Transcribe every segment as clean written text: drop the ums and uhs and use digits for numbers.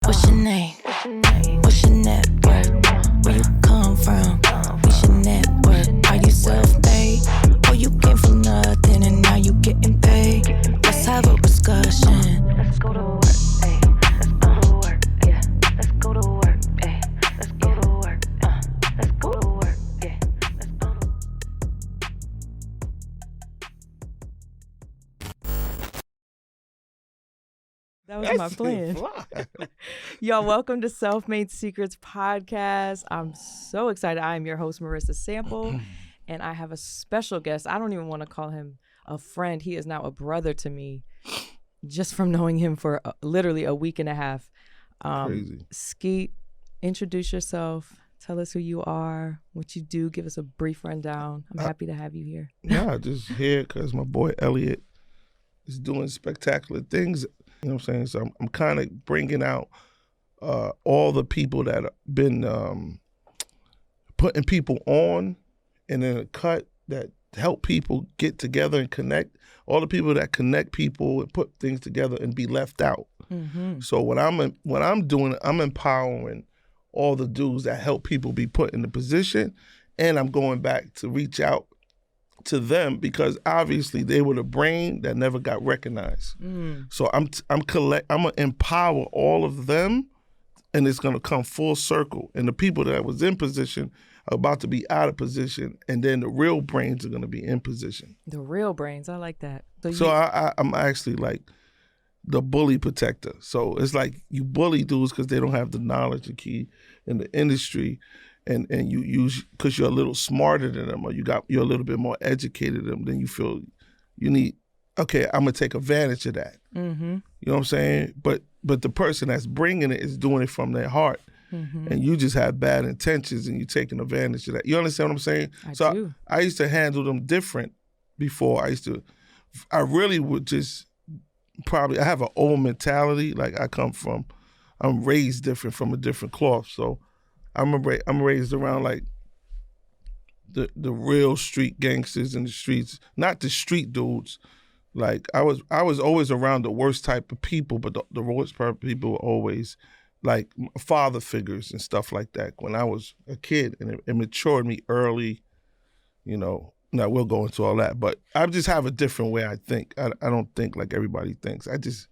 What's your name? What's your net worth? Where you come from? What's your net worth? Are you self-made? Or you came from nothing and now you getting paid? Let's have a discussion. Let's go to work, ay. Let's go to work, yeah. Let's go to work, ay. Let's go to work, let's go to work, yeah. Let's go to work. That was my plan. Y'all, welcome to Self-Made Secrets Podcast. I'm so excited. I am your host, Marissa Sample, and I have a special guest. I don't even want to call him a friend. He is now a brother to me, just from knowing him for literally a week and a half. Crazy. Skeet, introduce yourself. Tell us who you are, what you do. Give us a brief rundown. I'm happy to have you here. Yeah, just here because my boy Elliot is doing spectacular things. You know what I'm saying? So I'm kind of bringing out all the people that have been putting people on and in a cut that help people get together and connect. All the people that connect people and put things together and be left out. Mm-hmm. So what I'm doing, I'm empowering all the dudes that help people be put in the position, and I'm going back to reach out to them because obviously they were the brain that never got recognized. So I'm gonna empower all of them, and it's gonna come full circle. And the people that was in position are about to be out of position, and then the real brains are gonna be in position. The real brains, I like that. So I'm actually like the bully protector. So it's like you bully dudes because they don't have the knowledge and key in the industry. And you use because you're a little smarter than them, or you're a little bit more educated than them. Then you feel you need. Okay, I'm gonna take advantage of that. Mm-hmm. You know what I'm saying? But the person that's bringing it is doing it from their heart, and you just have bad intentions and you're taking advantage of that. You understand what I'm saying? I do. I used to handle them different before. I really would just probably. I have an old mentality. Like I'm raised different from a different cloth. So. I'm raised around like the real street gangsters in the streets, not the street dudes. Like I was always around the worst type of people, but the worst type of people were always like father figures and stuff like that. When I was a kid, and it matured me early, you know. Now we'll go into all that, but I just have a different way I think. I don't think like everybody thinks. I just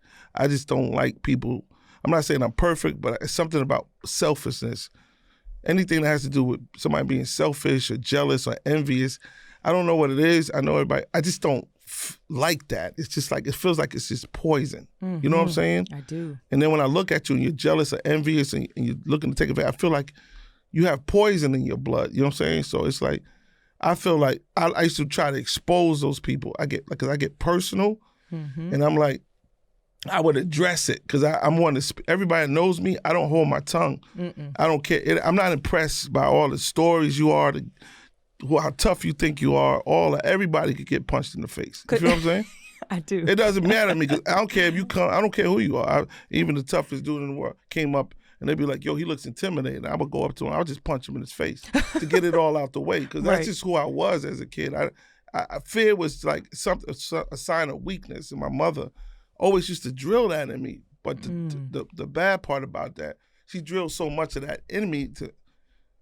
don't like people. I'm not saying I'm perfect, but it's something about selfishness. Anything that has to do with somebody being selfish or jealous or envious, I don't know what it is. I know everybody. I just don't like that. It's just like, it feels like it's just poison. Mm-hmm. You know what I'm saying? I do. And then when I look at you and you're jealous or envious and you're looking to take advantage, I feel like you have poison in your blood. You know what I'm saying? So it's like, I feel like I used to try to expose those people. Because I get personal, and I'm like, I would address it because I'm one to. Everybody knows me. I don't hold my tongue. I don't care. I'm not impressed by all the stories you are, how tough you think you are. Everybody could get punched in the face. You feel what I'm saying? I do. It doesn't matter to me because I don't care if you come. I don't care who you are. Even the toughest dude in the world came up and they'd be like, "Yo, he looks intimidating." I would go up to him. I would just punch him in his face to get it all out the way because that's just who I was as a kid. I fear was like a sign of weakness, and my mother always used to drill that in me. But the bad part about that, she drilled so much of that in me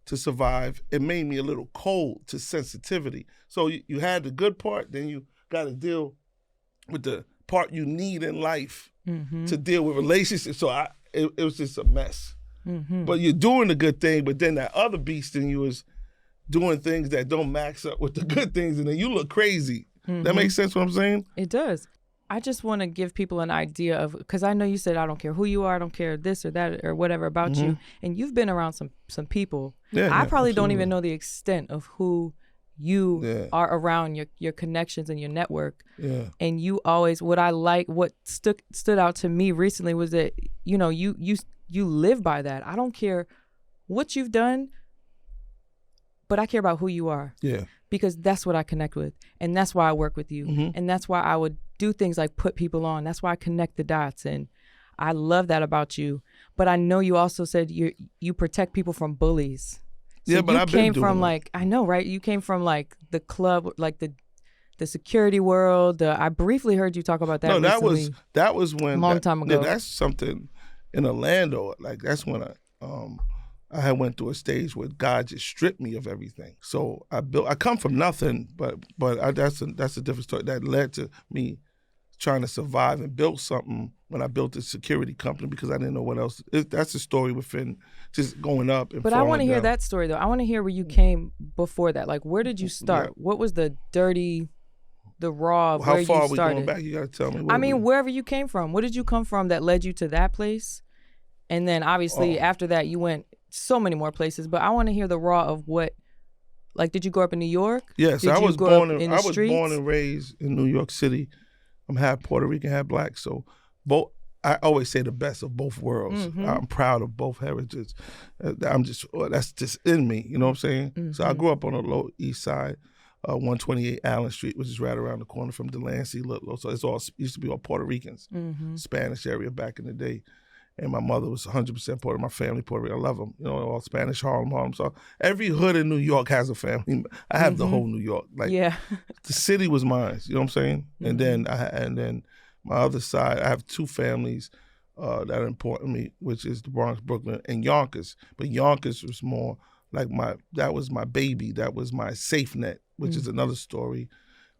to survive, it made me a little cold to sensitivity. So you had the good part, then you got to deal with the part you need in life to deal with relationships. So it was just a mess. But you're doing the good thing, but then that other beast in you is doing things that don't max up with the good things, and then you look crazy. That makes sense what I'm saying? It does. I just want to give people an idea of, because I know you said, I don't care who you are, I don't care this or that or whatever about you. And you've been around some people. I probably don't even know the extent of who you are around, your connections and your network. And you always, what stood out to me recently was that, you know, you live by that. I don't care what you've done, but I care about who you are. Because that's what I connect with. And that's why I work with you. And that's why I would do things like put people on. That's why I connect the dots. And I love that about you. But I know you also said you protect people from bullies. So but I've been doing from that. Like, I know, right? You came from like the club, like the security world. I briefly heard you talk about that. No, recently, that was when a long time ago. Yeah, that's something in Orlando, like that's when I had went through a stage where God just stripped me of everything. So I come from nothing, but that's a different story. That led to me trying to survive and build something when I built a security company because I didn't know what else. That's the story within just going up and But I want to hear that story, though. I want to hear where you came before that. Like, where did you start? Yeah. What was the raw of where you started? How far are we going back? You got to tell me. I mean, wherever you came from. What did you come from that led you to that place? And then, obviously, after that, you went so many more places. But I want to hear the raw of what, like, did you grow up in New York? Yes, I was born and raised in New York City. I'm half Puerto Rican, half black. So I always say the best of both worlds. Mm-hmm. I'm proud of both heritages. That's just in me, you know what I'm saying? Mm-hmm. So I grew up on the Lower East Side, 128 Allen Street, which is right around the corner from Delancey, Ludlow. So it used to be all Puerto Ricans, Spanish area back in the day. And my mother was 100% Puerto. My family Puerto Rican. I love them. You know, all Spanish, Harlem. So every hood in New York has a family. I have the whole New York. Like, the city was mine. You know what I'm saying? Mm-hmm. And then my other side, I have two families that are important to me, which is the Bronx, Brooklyn, and Yonkers. But Yonkers was more like that was my baby. That was my safe net, which is another story.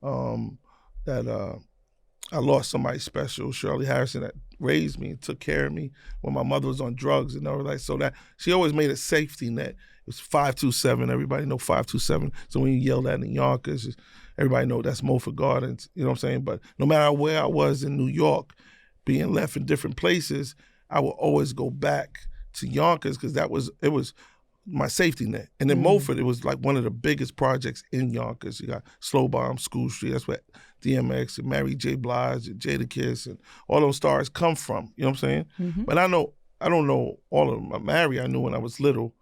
That I lost somebody special, Shirley Harrison, that raised me and took care of me when my mother was on drugs and everything. So that she always made a safety net. It was 527. Everybody know 527. So when you yell that in Yonkers, everybody know that's Mulford Gardens. You know what I'm saying? But no matter where I was in New York, being left in different places, I would always go back to Yonkers because it was my safety net. And then Mulford, it was like one of the biggest projects in Yonkers. You got Slow Bomb, School Street, that's where DMX and Mary J. Blige and Jadakiss and all those stars come from. You know what I'm saying? Mm-hmm. But I don't know all of them. Mary, I knew when I was little.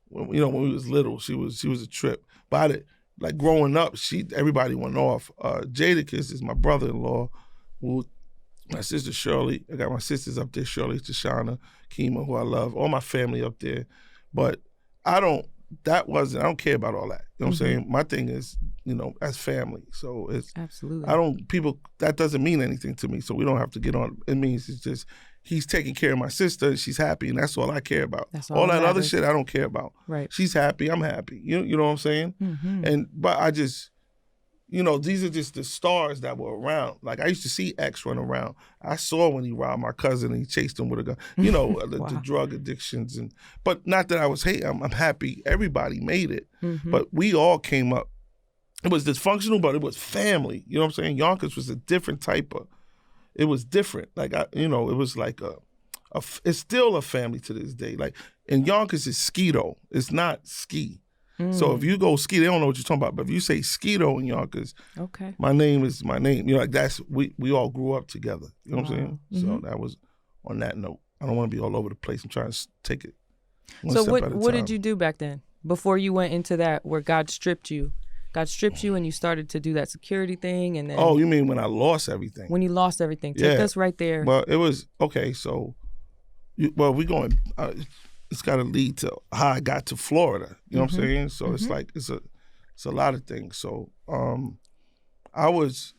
When we was little, she was a trip. But like growing up, everybody went off. Jadakiss is my brother-in-law. My sister Shirley, I got my sisters up there, Shirley, Tashana, Kima, who I love, all my family up there. But I don't care about all that. You know what I'm saying? My thing is, as family. So it's absolutely. That doesn't mean anything to me. So we don't have to get on. It means it's just he's taking care of my sister and she's happy, and that's all I care about. All that other shit I don't care about. Right. She's happy, I'm happy. You know what I'm saying? Mm-hmm. But I just, these are just the stars that were around. Like I used to see X run around. I saw when he robbed my cousin and he chased him with a gun. The drug addictions but not that I was hating. I'm happy everybody made it. Mm-hmm. But we all came up. It was dysfunctional, but it was family. You know what I'm saying? Yonkers was a different type of. It was different. Like it was like it's still a family to this day. Like in Yonkers, it's Skido. It's not ski. So if you go ski, they don't know what you're talking about. But if you say Skido in Yonkers, okay, my name is my name. Like that's we all grew up together. You know what I'm saying? Mm-hmm. So that was on that note. I don't want to be all over the place. I'm trying to take it. So what did you do back then before you went into that where God stripped you? God stripped you and you started to do that security thing, and then. Oh, you mean when I lost everything? When you lost everything, take us right there. Well, it was okay. So, we're going. It's got to lead to how I got to Florida. You know what I'm saying? So it's like it's a lot of things. So I was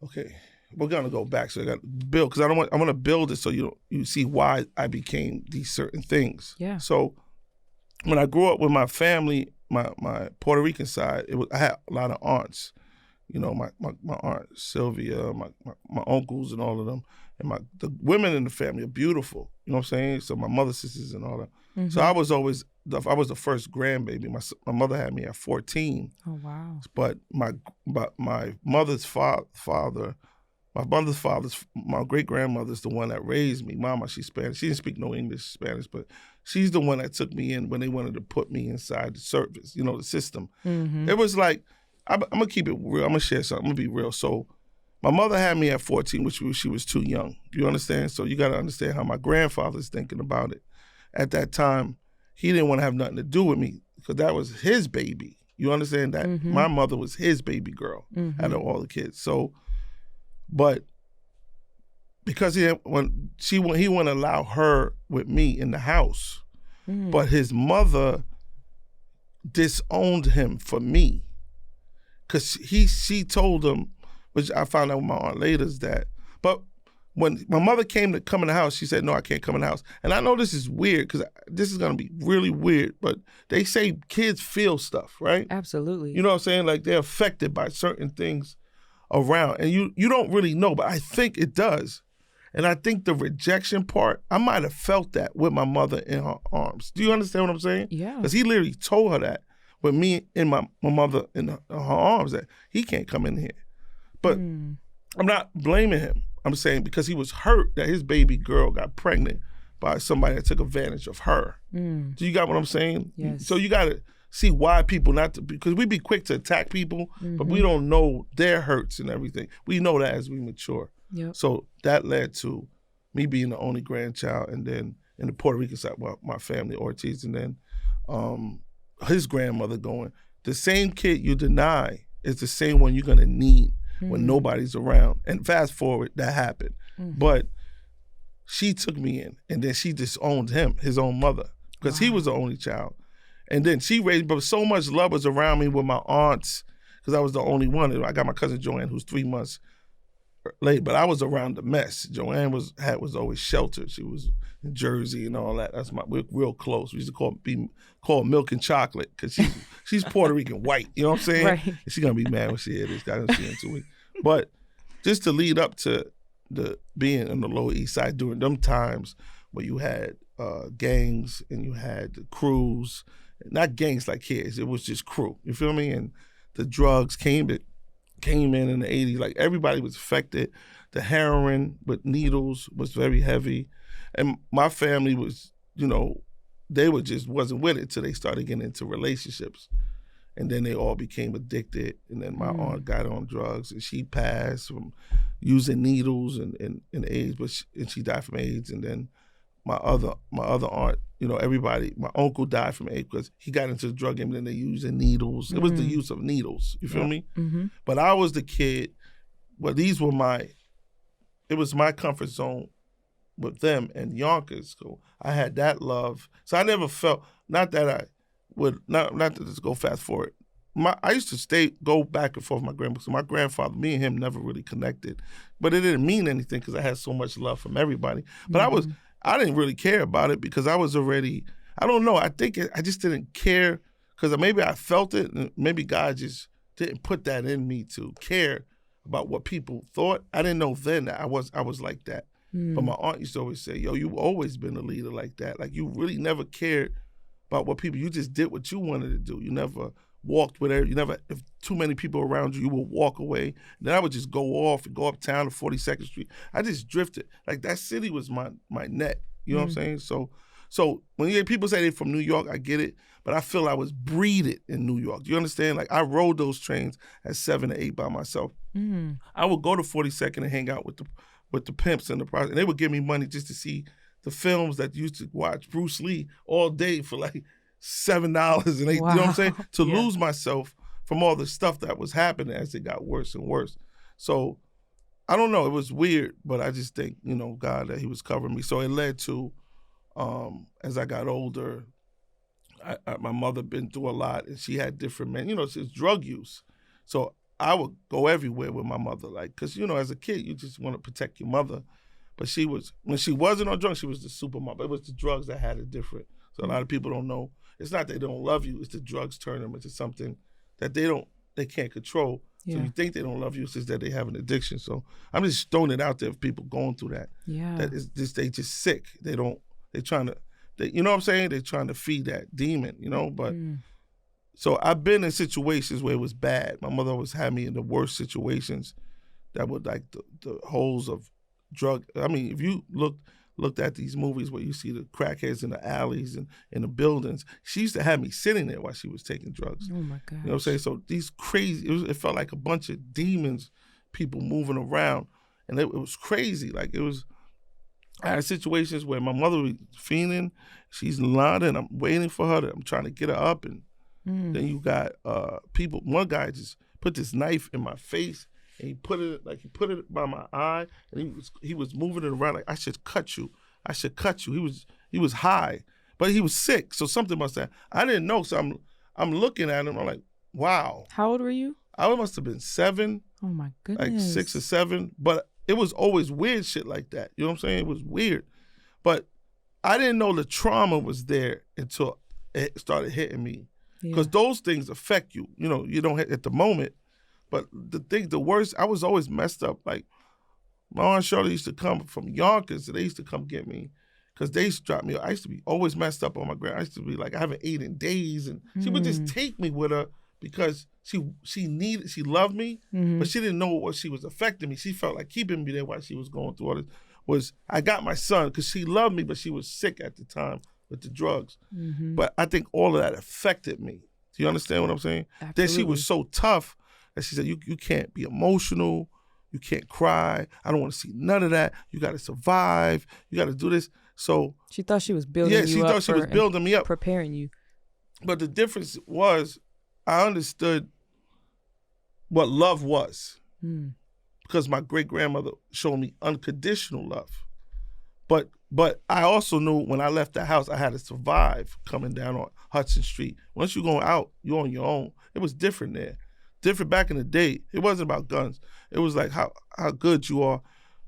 okay. We're gonna go back. So I got to build because I want to build it so you see why I became these certain things. Yeah. So when I grew up with my family, my Puerto Rican side, I had a lot of aunts. My aunt Sylvia, my uncles and all of them. And the women in the family are beautiful. You know what I'm saying? So my mother's sisters and all that. Mm-hmm. So I was the first grandbaby. My mother had me at 14. Oh, wow. But my mother's father, my great-grandmother's the one that raised me. Mama, she's Spanish. She didn't speak no English, Spanish, but she's the one that took me in when they wanted to put me inside the service, the system. Mm-hmm. It was like, I'm going to keep it real. I'm going to share something. I'm going to be real. So my mother had me at 14, which she was too young. You understand? So you got to understand how my grandfather's thinking about it. At that time, he didn't want to have nothing to do with me because that was his baby. You understand that? Mm-hmm. My mother was his baby girl out of all the kids. So, but because he wouldn't allow her with me in the house, but his mother disowned him for me because she told him, which I found out with my aunt later, is that, but when my mother came to come in the house, she said, no, I can't come in the house. And I know this is weird because this is going to be really weird, but they say kids feel stuff, right? Absolutely. You know what I'm saying? Like they're affected by certain things around. And you don't really know, but I think it does. And I think the rejection part, I might have felt that with my mother in her arms. Do you understand what I'm saying? Yeah. Because he literally told her that with me and my mother in her arms that he can't come in here. But I'm not blaming him. I'm saying because he was hurt that his baby girl got pregnant by somebody that took advantage of her. Do you got what I'm saying? Yes. So you got to see why people not to, because we be quick to attack people, but we don't know their hurts and everything. We know that as we mature. Yep. So that led to me being the only grandchild, and then in the Puerto Rican side, well, my family, Ortiz, and then his grandmother going, the same kid you deny is the same one you're going to need when nobody's around. And fast forward, that happened. But she took me in, and then she disowned him, his own mother, because he was the only child. And then she raised, but so much love was around me with my aunts, because I was the only one. I got my cousin Joanne, who's 3 months late, but I was around the mess. Joanne was always sheltered. She was in Jersey and all that. We're real close. We used to be called Milk and Chocolate because she's Puerto Rican white. You know what I'm saying? Right. And she's gonna be mad when she hears this. I don't see her in 2 weeks. But just to lead up to the being on the Lower East Side during them times where you had gangs and you had the crews, not gangs like kids. It was just crew. You feel me? And the drugs came in the 80s. Like everybody was affected. The heroin with needles was very heavy. And my family was, they wasn't with it till they started getting into relationships. And then they all became addicted. And then my aunt got on drugs and she passed from using needles and AIDS, and she died from AIDS. And then my other aunt, everybody, my uncle died from AIDS because he got into the drug game and then they using needles. It was the use of needles, you feel me? Mm-hmm. But I was the kid, it was my comfort zone with them and Yonkers. So I had that love. So I never felt, not to just go fast forward. I used to go back and forth with my grandpa. So my grandfather, me and him never really connected. But it didn't mean anything because I had so much love from everybody. But I didn't really care about it because I was already, I don't know, I think I just didn't care because maybe I felt it and maybe God just didn't put that in me to care about what people thought. I didn't know then that I was like that. But my aunt used to always say, yo, you've always been a leader like that. Like you really never cared about what people, you just did what you wanted to do. You never walked with her. You never, if too many people around you, you would walk away. Then I would just go off and go uptown to 42nd Street. I just drifted. Like that city was my net. You know what I'm saying? So when you hear people say they're from New York, I get it. But I feel I was breeded in New York. Do you understand? Like I rode those trains at 7 to 8 by myself. I would go to 42nd and hang out with the pimps and the project. And they would give me money just to see the films that used to watch Bruce Lee all day for like $7 and $8. You know what I'm saying? To lose myself from all the stuff that was happening as it got worse and worse. So I don't know. It was weird, but I just think, God, that he was covering me. So it led to, as I got older, my mother been through a lot and she had different men. It's drug use. So I would go everywhere with my mother, like, because, as a kid, you just want to protect your mother. But when she wasn't on drugs, she was the super mom. It was the drugs that had it different. So a lot of people don't know. It's not they don't love you. It's the drugs turn them into something that they can't control. Yeah. So you think they don't love you, it's just that they have an addiction. So I'm just throwing it out there for people going through that. Yeah. That is just, they just sick. You know what I'm saying? They're trying to feed that demon, but so I've been in situations where it was bad. My mother always had me in the worst situations that would like the holes of drug. I mean, if you looked at these movies where you see the crackheads in the alleys and in the buildings, she used to have me sitting there while she was taking drugs. Oh my God. You know what I'm saying? So these crazy, it felt like a bunch of demons, people moving around. And it was crazy. Like I had situations where my mother was fiending, she's lying, I'm waiting for her, I'm trying to get her up, and then you got people, one guy just put this knife in my face, and he put it by my eye, and he was moving it around like, I should cut you. He was high, but he was sick, so something must have. I didn't know, so I'm looking at him, I'm like, wow. How old were you? I must have been 7. Oh my goodness. Like 6 or 7, but it was always weird shit like that. You know what I'm saying? It was weird. But I didn't know the trauma was there until it started hitting me. Because those things affect you. You know, you don't hit at the moment. But the worst, I was always messed up. Like, my Aunt Shirley used to come from Yonkers, and they used to come get me because they used to drop me. I used to be always messed up on my ground. I used to be like, I haven't eaten in days. And she would just take me with her because she loved me, but she didn't know what she was affecting me. She felt like keeping me there while she was going through all this. I got my son because she loved me, but she was sick at the time with the drugs. But I think all of that affected me. Do you understand what I'm saying? Absolutely. Then she was so tough that she said, you can't be emotional. You can't cry. I don't want to see none of that. You got to survive. You got to do this. So she thought she was building you up. Yeah, she thought she was building me up. Preparing you. But the difference was I understood what love was because my great-grandmother showed me unconditional love. But I also knew when I left the house, I had to survive coming down on Hudson Street. Once you're going out, you're on your own. It was different there. Different back in the day. It wasn't about guns. It was like how good you are,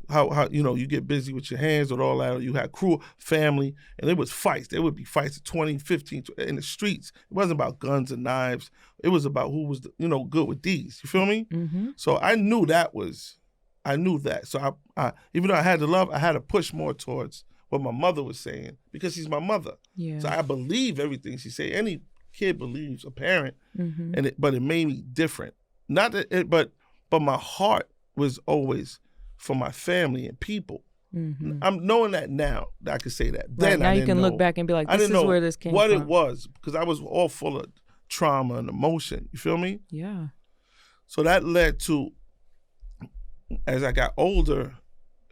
how you get busy with your hands and all that. You had crew, family, and it was fights. There would be fights at 20, 15 in the streets. It wasn't about guns and knives. It was about who was good with these. You feel me? So I knew that. So I even though I had the love, I had to push more towards what my mother was saying because she's my mother. Yeah. So I believe everything she say. Any kid believes a parent, but it made me different. Not that, but my heart was always for my family and people. I'm knowing that now that I can say that. Then now you can look back and be like, this is where this came from. What it was, because I was all full of trauma and emotion. You feel me? Yeah. So that led to, as I got older,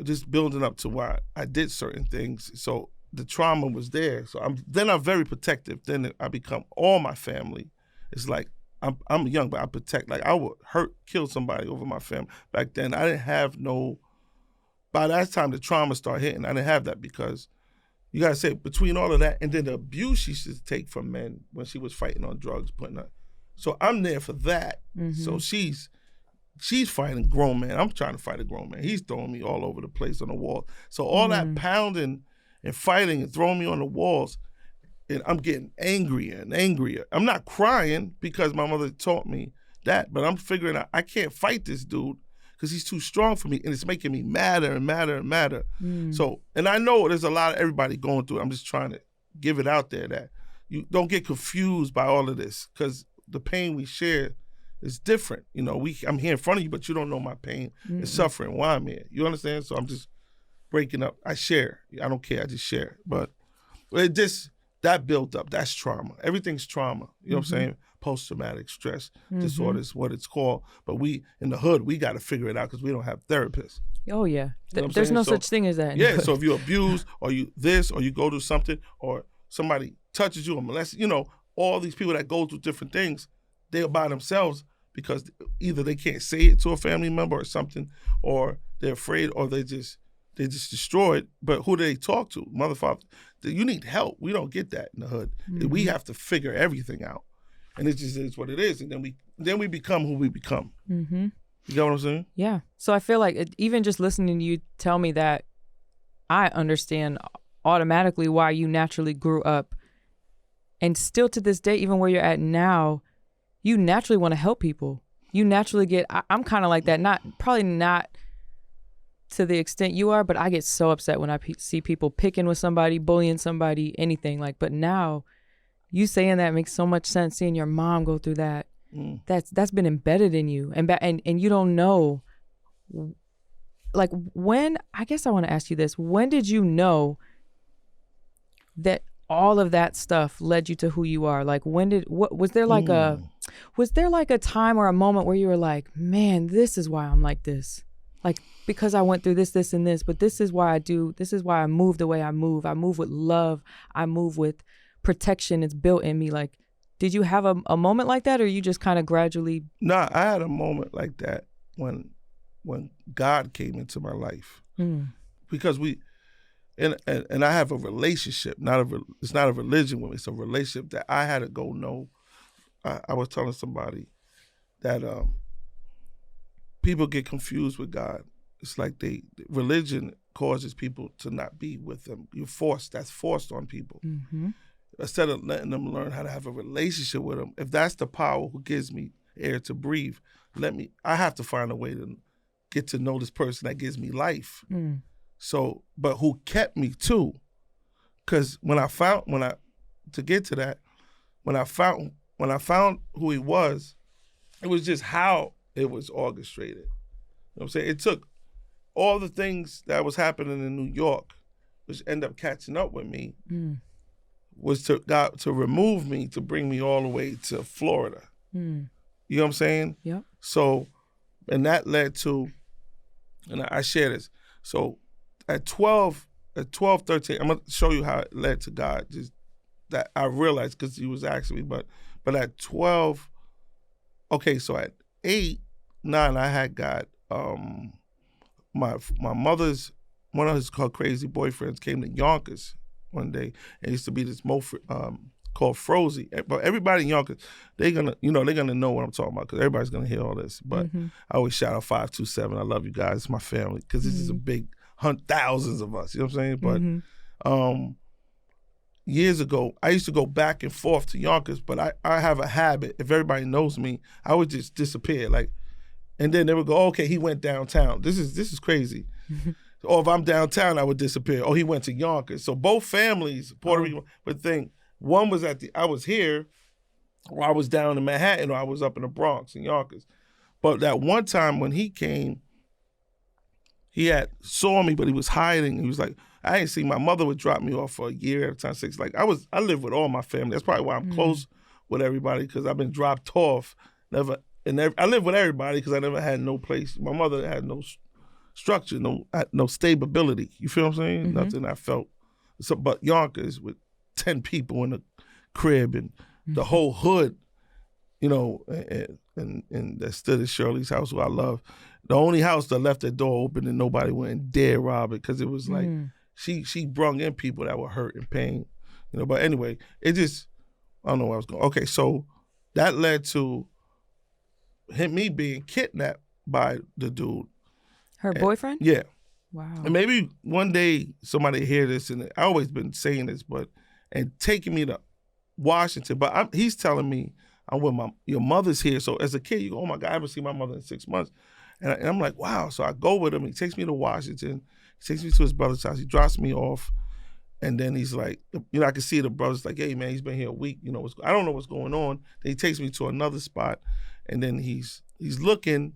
just building up to why I did certain things. So the trauma was there. So I'm very protective. Then I become all my family. It's like I'm young, but I protect. Like I would kill somebody over my family. Back then, I didn't have by that time the trauma started hitting. I didn't have that because you gotta say between all of that and then the abuse she used to take from men when she was fighting on drugs, so I'm there for that. So she's fighting a grown man. I'm trying to fight a grown man. He's throwing me all over the place on the wall. So all that pounding and fighting and throwing me on the walls, and I'm getting angrier and angrier. I'm not crying because my mother taught me that, but I'm figuring out I can't fight this dude because he's too strong for me, and it's making me madder and madder and madder. So, and I know there's a lot of everybody going through it. I'm just trying to give it out there that you don't get confused by all of this because the pain we share is different. I'm here in front of you, but you don't know my pain and suffering while I'm here. You understand? So I'm just breaking up. I share. I don't care. I just share. But that built up. That's trauma. Everything's trauma. You know what I'm saying? Post-traumatic stress disorder is what it's called. But we, in the hood, we got to figure it out because we don't have therapists. Oh, yeah. There's no such thing as that. Yeah, so if you abuse or you this or you go to something or somebody touches you or molests, all these people that go through different things, they're by themselves because either they can't say it to a family member or something, or they're afraid, or they just destroyed. But who do they talk to? Mother, father, you need help. We don't get that in the hood. We have to figure everything out, and it just is what it is. And then we become who we become. You get what I'm saying? Yeah. So I feel like even just listening to you tell me that, I understand automatically why you naturally grew up, and still to this day, even where you're at now, you naturally want to help people. You naturally get, I'm kind of like that, probably not to the extent you are, but I get so upset when I see people picking with somebody, bullying somebody, anything like, but now you saying that makes so much sense, seeing your mom go through that. That's been embedded in you. And you don't know, like I guess I want to ask you this, when did you know that all of that stuff led you to who you are? Like was there like a time or a moment where you were like, man, this is why I'm like this? Like, because I went through this, this, and this, but this is why I move the way I move. I move with love. I move with protection. It's built in me. Like, did you have a moment like that, or you just kind of gradually? No, I had a moment like that when God came into my life. Because and I have a relationship, it's not a religion with me, it's a relationship that I had to go know. I was telling somebody that people get confused with God. it's like religion causes people to not be with them. That's forced on people. Mm-hmm. Instead of letting them learn how to have a relationship with them, if that's the power who gives me air to breathe, I have to find a way to get to know this person that gives me life. Mm. So, but who kept me too? Because when I found who he was, it was just how it was orchestrated. You know what I'm saying? It took all the things that was happening in New York, which ended up catching up with me, was to remove me, to bring me all the way to Florida. Mm. You know what I'm saying? Yep. So, and that led to, and I share this. So at 12, 13, I'm going to show you how it led to God. Just that I realized because he was asking me, but at 12, okay, so at 8, 9, I had got, my mother's, one of her crazy boyfriends came to Yonkers one day. It used to be this called Frozy. But everybody in Yonkers, they're gonna know what I'm talking about because everybody's gonna hear all this. But I always shout out 527. I love you guys. It's my family because this is a big hunt, thousands of us. You know what I'm saying? But years ago, I used to go back and forth to Yonkers. But I have a habit. If everybody knows me, I would just disappear. And then they would go, okay, he went downtown. This is crazy. Or if I'm downtown, I would disappear. Oh, he went to Yonkers. So both families, Puerto Rico, would think one was I was here, or I was down in Manhattan, or I was up in the Bronx in Yonkers. But that one time when he came, he had saw me, but he was hiding. He was like, I didn't see. My mother would drop me off for a year at a time. 6. Like I live with all my family. That's probably why I'm close with everybody because I've been dropped off. I live with everybody because I never had no place. My mother had no structure, no stability. You feel what I'm saying? Nothing I felt. So, but Yonkers with 10 people in the crib and the whole hood, and that stood at Shirley's house, who I love. The only house that left the door open and nobody wouldn't dare rob it because it was like she brung in people that were hurt and pain. But anyway, it just, I don't know where I was going. Okay, so that led to me being kidnapped by the dude. Her boyfriend? Yeah. Wow. And maybe one day somebody hear this, and I always been saying this, and taking me to Washington. But he's telling me, I'm with your mother's here. So as a kid, you go, oh my God, I haven't seen my mother in 6 months. And I'm like, wow. So I go with him. He takes me to Washington. He takes me to his brother's house. He drops me off. And then he's like, I can see the brother's like, hey man, he's been here a week. I don't know what's going on. Then he takes me to another spot. And then he's looking,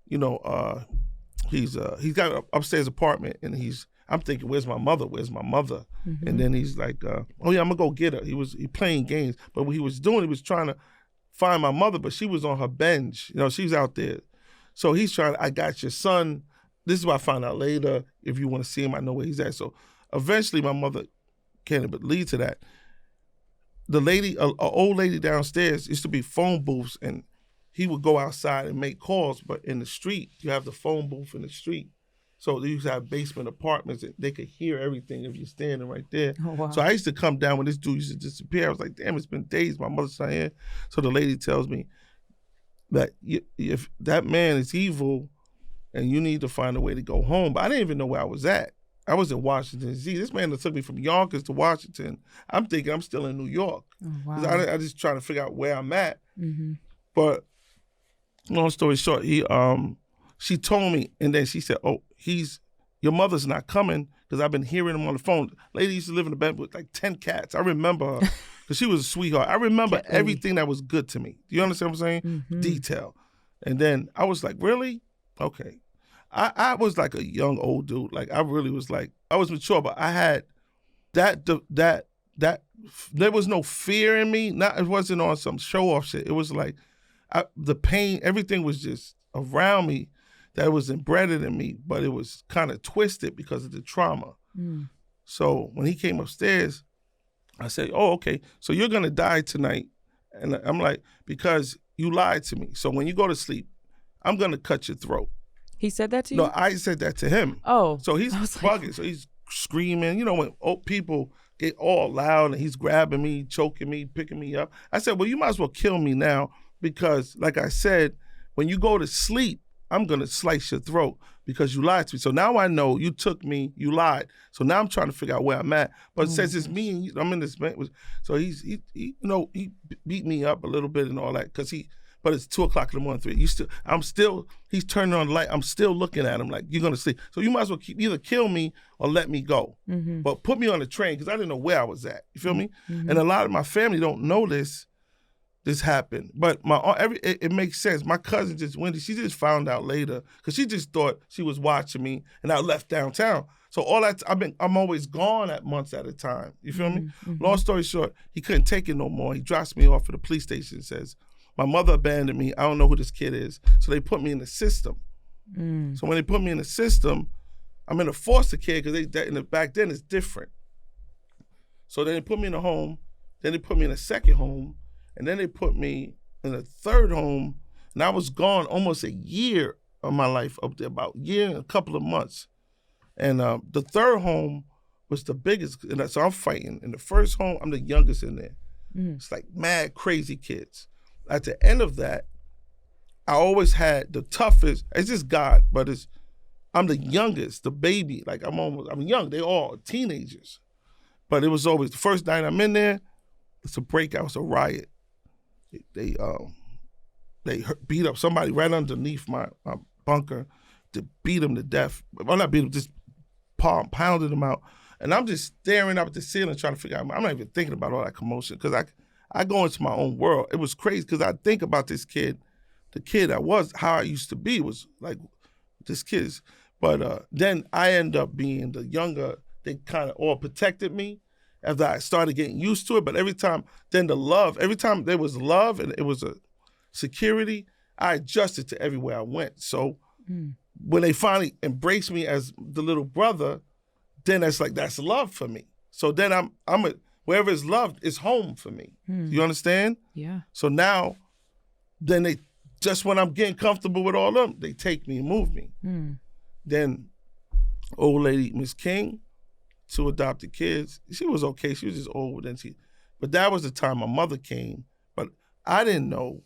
he's got an upstairs apartment, and I'm thinking, where's my mother? And then he's like, oh yeah, I'm gonna go get her. He playing games, but what he was trying to find my mother, but she was on her bench. She's out there. So he's trying, I got your son. This is what I found out later. If you want to see him, I know where he's at. So eventually my mother can't but lead to that. The lady, an old lady downstairs, used to be phone booths, and he would go outside and make calls, but in the street, you have the phone booth in the street. So they used to have basement apartments, and they could hear everything if you're standing right there. Oh, wow. So I used to come down when this dude used to disappear. I was like, damn, it's been days. My mother's not here. So the lady tells me that if that man is evil and you need to find a way to go home. But I didn't even know where I was at. I was in Washington, D.C. This man that took me from Yonkers to Washington, I'm thinking I'm still in New York. Oh, wow. I just trying to figure out where I'm at. But long story short, she told me, and then she said, oh, your mother's not coming because I've been hearing him on the phone. Lady used to live in the bed with like 10 cats. I remember her because she was a sweetheart. I remember everything that was good to me. Do you understand what I'm saying? Detail. And then I was like, really? Okay. I was like a young old dude. Like I really was like, I was mature, but I had that there was no fear in me. It wasn't on some show off shit. It was like the pain, everything was just around me that was embedded in me, but it was kind of twisted because of the trauma. So when he came upstairs, I said, oh, okay, so you're going to die tonight. And I'm like, because you lied to me. So when you go to sleep, I'm going to cut your throat. He said that to you? No, I said that to him. Oh. So he's bugging. So he's screaming. When people get all loud and he's grabbing me, choking me, picking me up. I said, well, you might as well kill me now because, like I said, when you go to sleep, I'm going to slice your throat because you lied to me. So now I know you took me, you lied. So now I'm trying to figure out where I'm at. But since it's me and you, I'm in this, so he beat me up a little bit and all that but it's 2:00 in the morning, 3. He's turning on the light. I'm still looking at him like, you're going to see. So you might as well either kill me or let me go. But put me on the train because I didn't know where I was at. You feel me? And a lot of my family don't know this happened. But it makes sense. My cousin Wendy, she just found out later because she just thought she was watching me and I left downtown. So all that, I'm always gone at months at a time. You feel me? Long story short, he couldn't take it no more. He drops me off at the police station and says, my mother abandoned me. I don't know who this kid is. So they put me in the system. So when they put me in the system, I'm in a foster care because back then it's different. So then they put me in a home. Then they put me in a second home. And then they put me in a third home. And I was gone almost a year of my life up there, about a year and a couple of months. And the third home was the biggest. And so I'm fighting. In the first home, I'm the youngest in there. It's like mad, crazy kids. At the end of that, I always had the toughest. It's just God, but I'm the youngest, the baby. Like I'm young. They all teenagers, but it was always the first night I'm in there. It's a breakout. It's a riot. They beat up somebody right underneath my bunker to beat him to death. Well, not beat him, just pounded him out. And I'm just staring up at the ceiling trying to figure out. I'm not even thinking about all that commotion because I go into my own world. It was crazy because I think about this kid, the kid I was, how I used to be was like this kid. But then I end up being the younger. They kind of all protected me after I started getting used to it. But every time there was love and it was a security, I adjusted to everywhere I went. So when they finally embraced me as the little brother, then that's love for me. So then wherever it's loved, it's home for me. You understand? Yeah. So now, then just when I'm getting comfortable with all of them, they take me and move me. Then old lady, Miss King, 2 adopted kids. She was okay. She was just old. But that was the time my mother came. But I didn't know.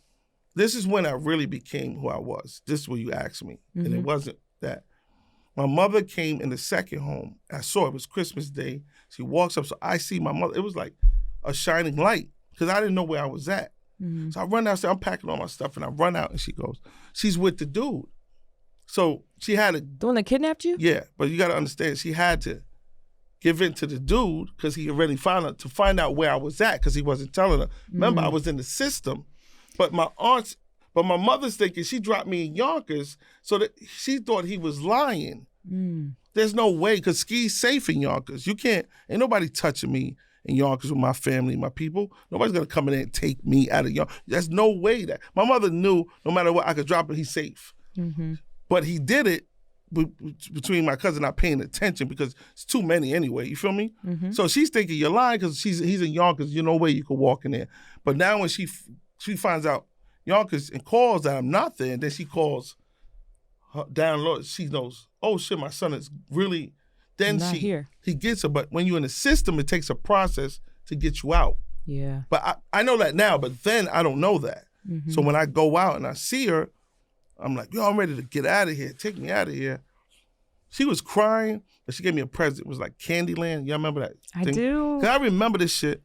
This is when I really became who I was. This is what you asked me. And it wasn't that. My mother came in the second home. I saw it was Christmas Day. She walks up, so I see my mother. It was like a shining light because I didn't know where I was at. So I run downstairs, I'm packing all my stuff, and I run out, and she goes, she's with the dude. So she had the one that kidnapped you? Yeah, but you got to understand, she had to give in to the dude because he already found out, to find out where I was at because he wasn't telling her. Remember, I was in the system, but my mother's thinking she dropped me in Yonkers, so that she thought he was lying. There's no way, because Ski's safe in Yonkers. Ain't nobody touching me in Yonkers with my family, my people. Nobody's gonna come in there and take me out of Yonkers. There's no way that. My mother knew no matter what, I could drop it, he's safe. But he did it between my cousin not paying attention because it's too many anyway, you feel me? So she's thinking you're lying because he's in Yonkers, there's no way you could walk in there. But now when she finds out Yonkers and calls that I'm not there, and then she calls down low, she knows, oh shit, my son is really, then he gets her. But when you're in the system, it takes a process to get you out. Yeah. But I know that now, but then I don't know that. So when I go out and I see her, I'm like, yo, I'm ready to get out of here. Take me out of here. She was crying, but she gave me a present. It was like Candyland. Y'all remember that thing? I do. 'Cause I remember this shit.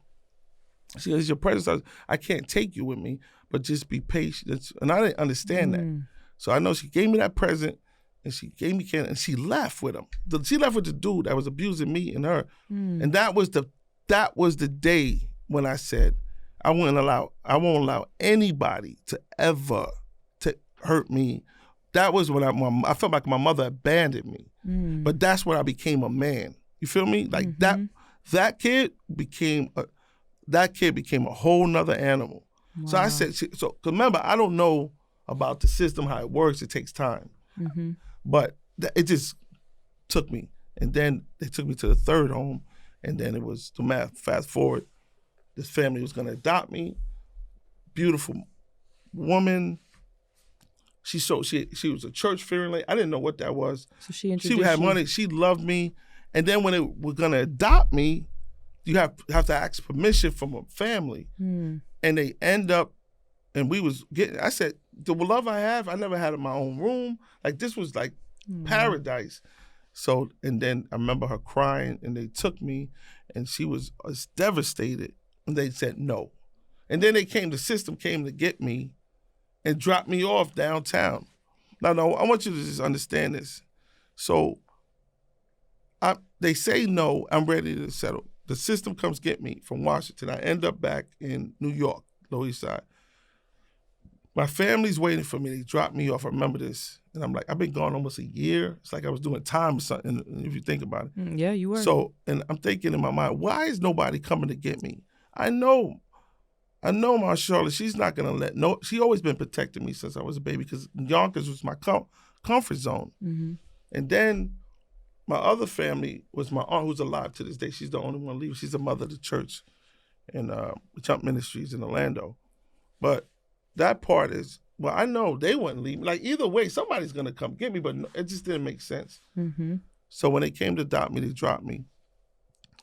She goes, your present, I can't take you with me, but just be patient. And I didn't understand that. So I know she gave me that present, and she gave me candy, and she left with him. She left with the dude that was abusing me and her. And that was the day when I said, I won't allow anybody to ever hurt me. That was when I felt like my mother abandoned me. But that's when I became a man. You feel me? Like that kid became a whole nother animal. Wow. So I said, so remember, I don't know about the system, how it works. It takes time. But it just took me. And then they took me to the third home. And then it was the math. Fast forward, this family was going to adopt me. Beautiful woman. She was a church-fearing lady. I didn't know what that was. So she introduced had money. She loved me. And then when they were going to adopt me, you have to ask permission from a family. And they end up, and I said, the love I have, I never had in my own room. Like, this was like paradise. So, and then I remember her crying, and they took me, and she was devastated, and they said no. And then the system came to get me and dropped me off downtown. Now, I want you to just understand this. So, they say no, I'm ready to settle. The system comes get me from Washington. I end up back in New York, Lower East Side. My family's waiting for me. They dropped me off. I remember this. And I'm like, I've been gone almost a year. It's like I was doing time or something, if you think about it. Yeah, you were. So, and I'm thinking in my mind, why is nobody coming to get me? I know my Charlotte, she's not going to let, she always been protecting me since I was a baby because Yonkers was my comfort zone. Mm-hmm. And then my other family was my aunt, who's alive to this day. She's the only one leaving. She's the mother of the church in Jump Ministries in Orlando. But that part is, well, I know they wouldn't leave me. Like, either way, somebody's going to come get me, but it just didn't make sense. Mm-hmm. So when they came to adopt me, they dropped me.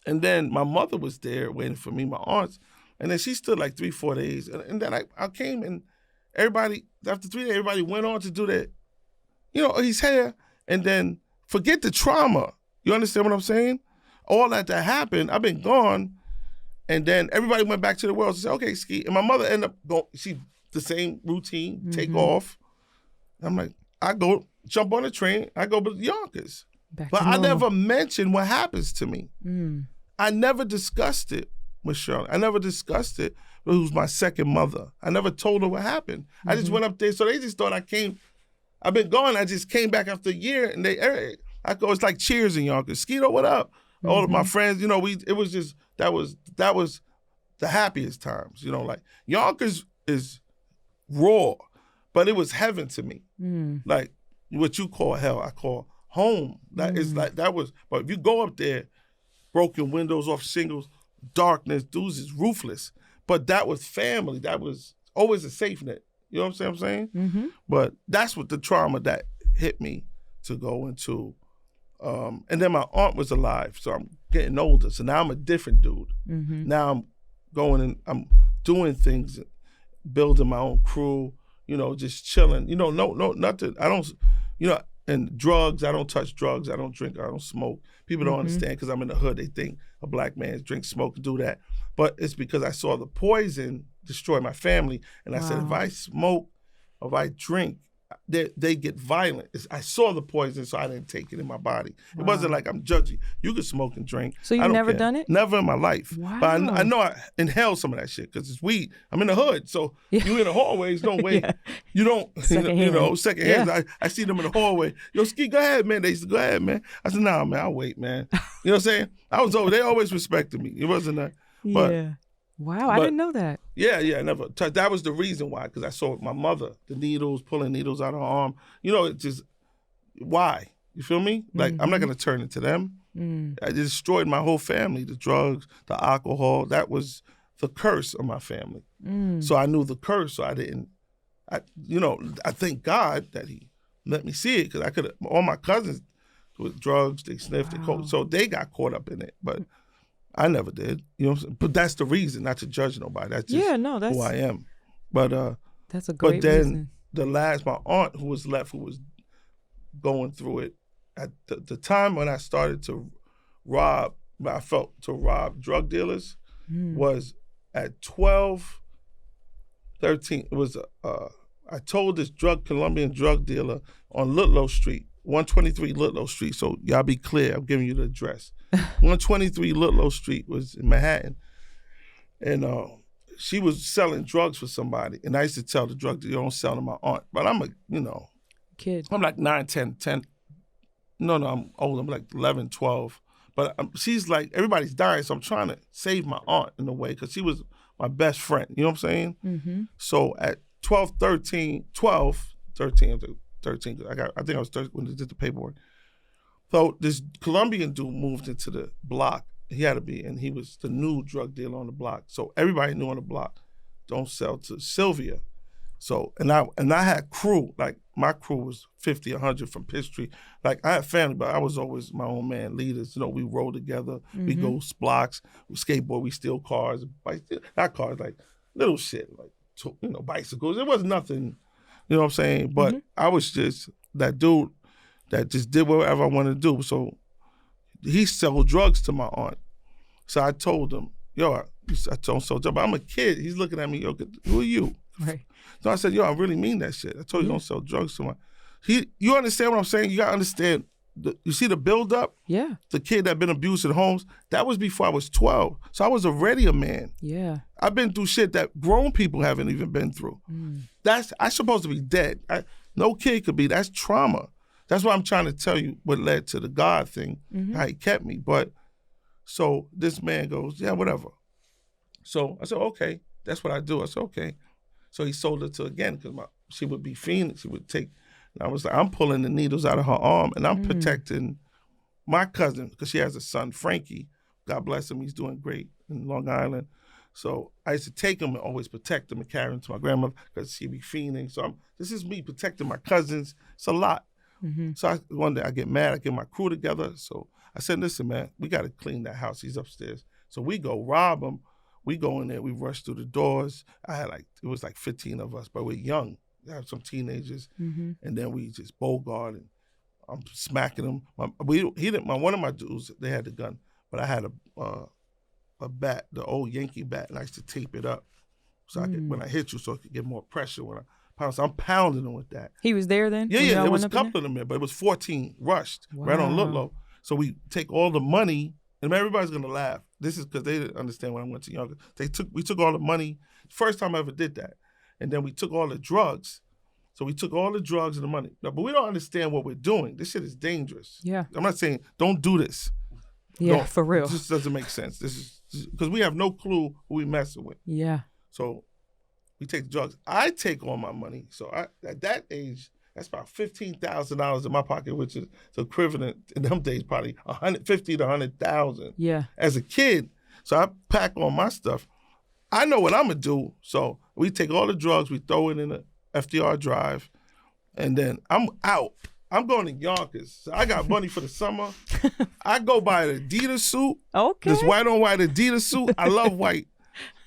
And then my mother was there waiting for me, my aunts. And then she stood like 3-4 days. And then I came, and everybody, after 3 days, everybody went on to do that. He's here. And then forget the trauma. You understand what I'm saying? All that happened, I've been gone. And then everybody went back to the world and said, okay, Ski. And my mother ended up going, the same routine, take off. I'm like, I go jump on a train, I go to Yonkers. But I never mentioned what happens to me. I never discussed it with Shirley. I never discussed it with who's my second mother. I never told her what happened. I just went up there, so they just thought I've been gone, I just came back after a year, and I go, it's like Cheers in Yonkers. Skido, what up? All of my friends, it was just, that was the happiest times, like Yonkers is raw, but it was heaven to me. Like what you call hell, I call home. That is like, that was, but if you go up there, broken windows off shingles, darkness, dudes is ruthless. But that was family. That was always a safe net. You know what I'm saying? Mm-hmm. But that's what the trauma that hit me to go into. And then my aunt was alive, so I'm getting older. So now I'm a different dude. Mm-hmm. Now I'm going and I'm doing things, building my own crew, just chilling. No, nothing. I don't, and drugs, I don't touch drugs. I don't drink, I don't smoke. People don't understand because I'm in the hood. They think a black man drink, smoke, and do that. But it's because I saw the poison destroy my family. And I said, if I smoke, if I drink, they get violent. I saw the poison, so I didn't take it in my body. It wasn't like I'm judging. You can smoke and drink. So you've never done it? Never in my life. Wow. But I know I inhaled some of that shit because it's weed. I'm in the hood, so you in the hallways, don't wait. You don't, second hands. I see them in the hallway. Yo, Ski, go ahead, man. They said, go ahead, man. I said, nah, man, I'll wait, man. You know what I'm saying? I was over. They always respected me. It wasn't that. But, wow, I didn't know that. Yeah, never. That was the reason why, because I saw my mother, the needles, pulling needles out of her arm. It just, why? You feel me? Like, I'm not going to turn into them. I destroyed my whole family, the drugs, the alcohol. That was the curse of my family. So I knew the curse, so I didn't, I thank God that he let me see it, because all my cousins with drugs, they sniffed, they coke, so they got caught up in it, but I never did, you know what I'm saying? But that's the reason, not to judge nobody. That's just who I am. But that's a great reason. My aunt who was left, who was going through it, at the time when I started to rob drug dealers was at 12, 13. It was, I told this Colombian drug dealer on Ludlow Street, 123 Ludlow Street, so y'all be clear, I'm giving you the address. 123 Ludlow Street was in Manhattan. And she was selling drugs for somebody. And I used to tell the drug dealer, you don't sell to my aunt. But I'm kid. I'm like 9, 10. No, I'm old. I'm like 11, 12. But she's like, everybody's dying, so I'm trying to save my aunt in a way, because she was my best friend. You know what I'm saying? Mm-hmm. So at 13, I think I was 13 when they did the paperwork. So this Colombian dude moved into the block. He had to be, and he was the new drug dealer on the block. So everybody knew on the block, don't sell to Sylvia. So, and I had crew, like my crew was 50, 100 from Piss-Street. Like I had family, but I was always my own man, leaders. We roll together, we go blocks, we skateboard, we steal cars, not cars, like little shit, like, bicycles. It was nothing You know what I'm saying? But I was just that dude that just did whatever I wanted to do. So he sold drugs to my aunt. So I told him, yo, I told him, so but I'm a kid. He's looking at me, yo, who are you? Right. So I said, yo, I really mean that shit. I told you don't sell drugs to my. You understand what I'm saying? You gotta understand. You see the build up? Yeah. The kid that been abused at homes, that was before I was 12. So I was already a man. Yeah. I've been through shit that grown people haven't even been through. I'm supposed to be dead. No kid could be. That's trauma. That's why I'm trying to tell you what led to the God thing, how he kept me. But so this man goes, yeah, whatever. So I said, okay, that's what I do. I said, okay. So he sold it to again, because she would be fiending. She would take. I was like, I'm pulling the needles out of her arm, and I'm protecting my cousin, because she has a son, Frankie. God bless him. He's doing great in Long Island. So I used to take him and always protect him and carry him to my grandmother, because she'd be fiending. So this is me protecting my cousins. It's a lot. So one day I get mad. I get my crew together. So I said, listen, man, we got to clean that house. He's upstairs. So we go rob him. We go in there. We rush through the doors. It was like 15 of us, but we're young. I have some teenagers, and then we just bogart, and I'm smacking them. One of my dudes, they had the gun, but I had a bat, the old Yankee bat, and I used to tape it up so I could, when I hit you, so I could get more pressure when I pound. So I'm pounding them with that. He was there then? Yeah, there was a couple of them there, but it was 14 rushed right on Ludlow. So we take all the money, and everybody's gonna laugh. This is because they didn't understand when I went to Yonkers. We took all the money. First time I ever did that. And then we took all the drugs. So we took all the drugs and the money. No, but we don't understand what we're doing. This shit is dangerous. Yeah. I'm not saying don't do this. Yeah, for real. This doesn't make sense. This is because we have no clue who we messing with. Yeah. So we take the drugs. I take all my money. So at that age, that's about $15,000 in my pocket, which is the equivalent in them days probably $150,000 to $100,000. Yeah. As a kid, so I pack all my stuff. I know what I'm gonna do. So we take all the drugs, we throw it in the FDR drive, and then I'm out. I'm going to Yonkers. So I got money for the summer. I go buy an Adidas suit. Okay. This white on white Adidas suit. I love white.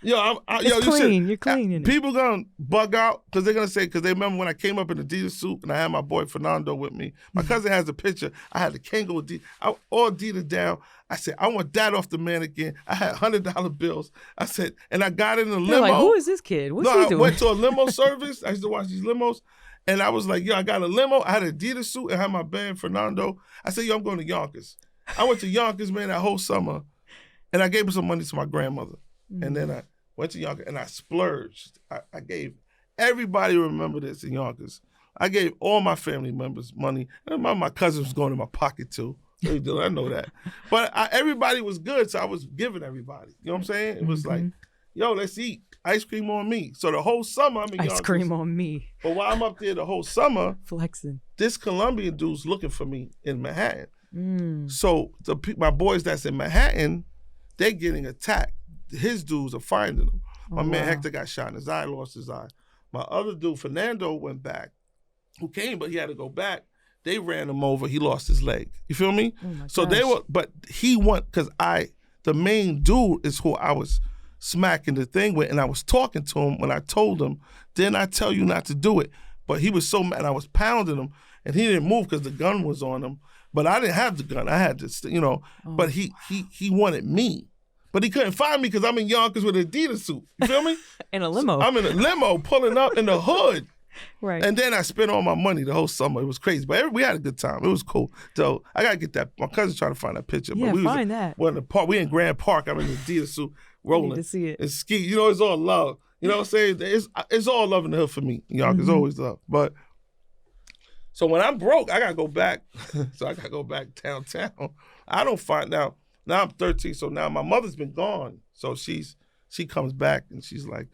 Yo, it's clean. You're clean in it. People gonna bug out because they're gonna say, because they remember when I came up in Adidas suit and I had my boy Fernando with me. My cousin has a picture. I had the Kango Adidas, all Adidas down. I said, I want that off the mannequin. I had $100 bills. I said, and I got in a limo. Like, who is this kid? What's he doing? I went to a limo service. I used to watch these limos. And I was like, yo, I got a limo. I had an Adidas suit and had my band Fernando. I said, yo, I'm going to Yonkers. I went to Yonkers, man, that whole summer. And I gave him some money to my grandmother. And then I went to Yonkers and I splurged. I gave, everybody remember this in Yonkers. I gave all my family members money. And my cousins was going in my pocket too. I know that. But everybody was good, so I was giving everybody. You know what I'm saying? It was like, yo, let's eat. Ice cream on me. So the whole summer I'm in Yonkers. Ice cream on me. But while I'm up there the whole summer, flexing, this Colombian dude's looking for me in Manhattan. So my boys that's in Manhattan, they're getting attacked. His dudes are finding them. My man Hector got shot in his eye, lost his eye. My other dude, Fernando, went back, who came, but he had to go back. They ran him over. He lost his leg. You feel me? So they were, but he went, because the main dude is who I was smacking the thing with, and I was talking to him when I told him, didn't I tell you not to do it? But he was so mad. I was pounding him, and he didn't move because the gun was on him. But I didn't have the gun. I had to, but he wanted me. But he couldn't find me because I'm in Yonkers with an Adidas suit. You feel me? In a limo. So I'm in a limo pulling up in the hood. Right. And then I spent all my money the whole summer. It was crazy. But we had a good time. It was cool. So I got to get that. My cousin's trying to find that picture. Yeah, but find that. We're in the park. We in Grand Park. I'm in the Adidas suit rolling. I need to see it. And ski. It's all love. You know what I'm saying? It's all love in the hood for me. Yonkers always love. But so when I'm broke, I got to go back. So I got to go back downtown. I don't find now I'm 13. So now my mother's been gone. So she comes back and she's like,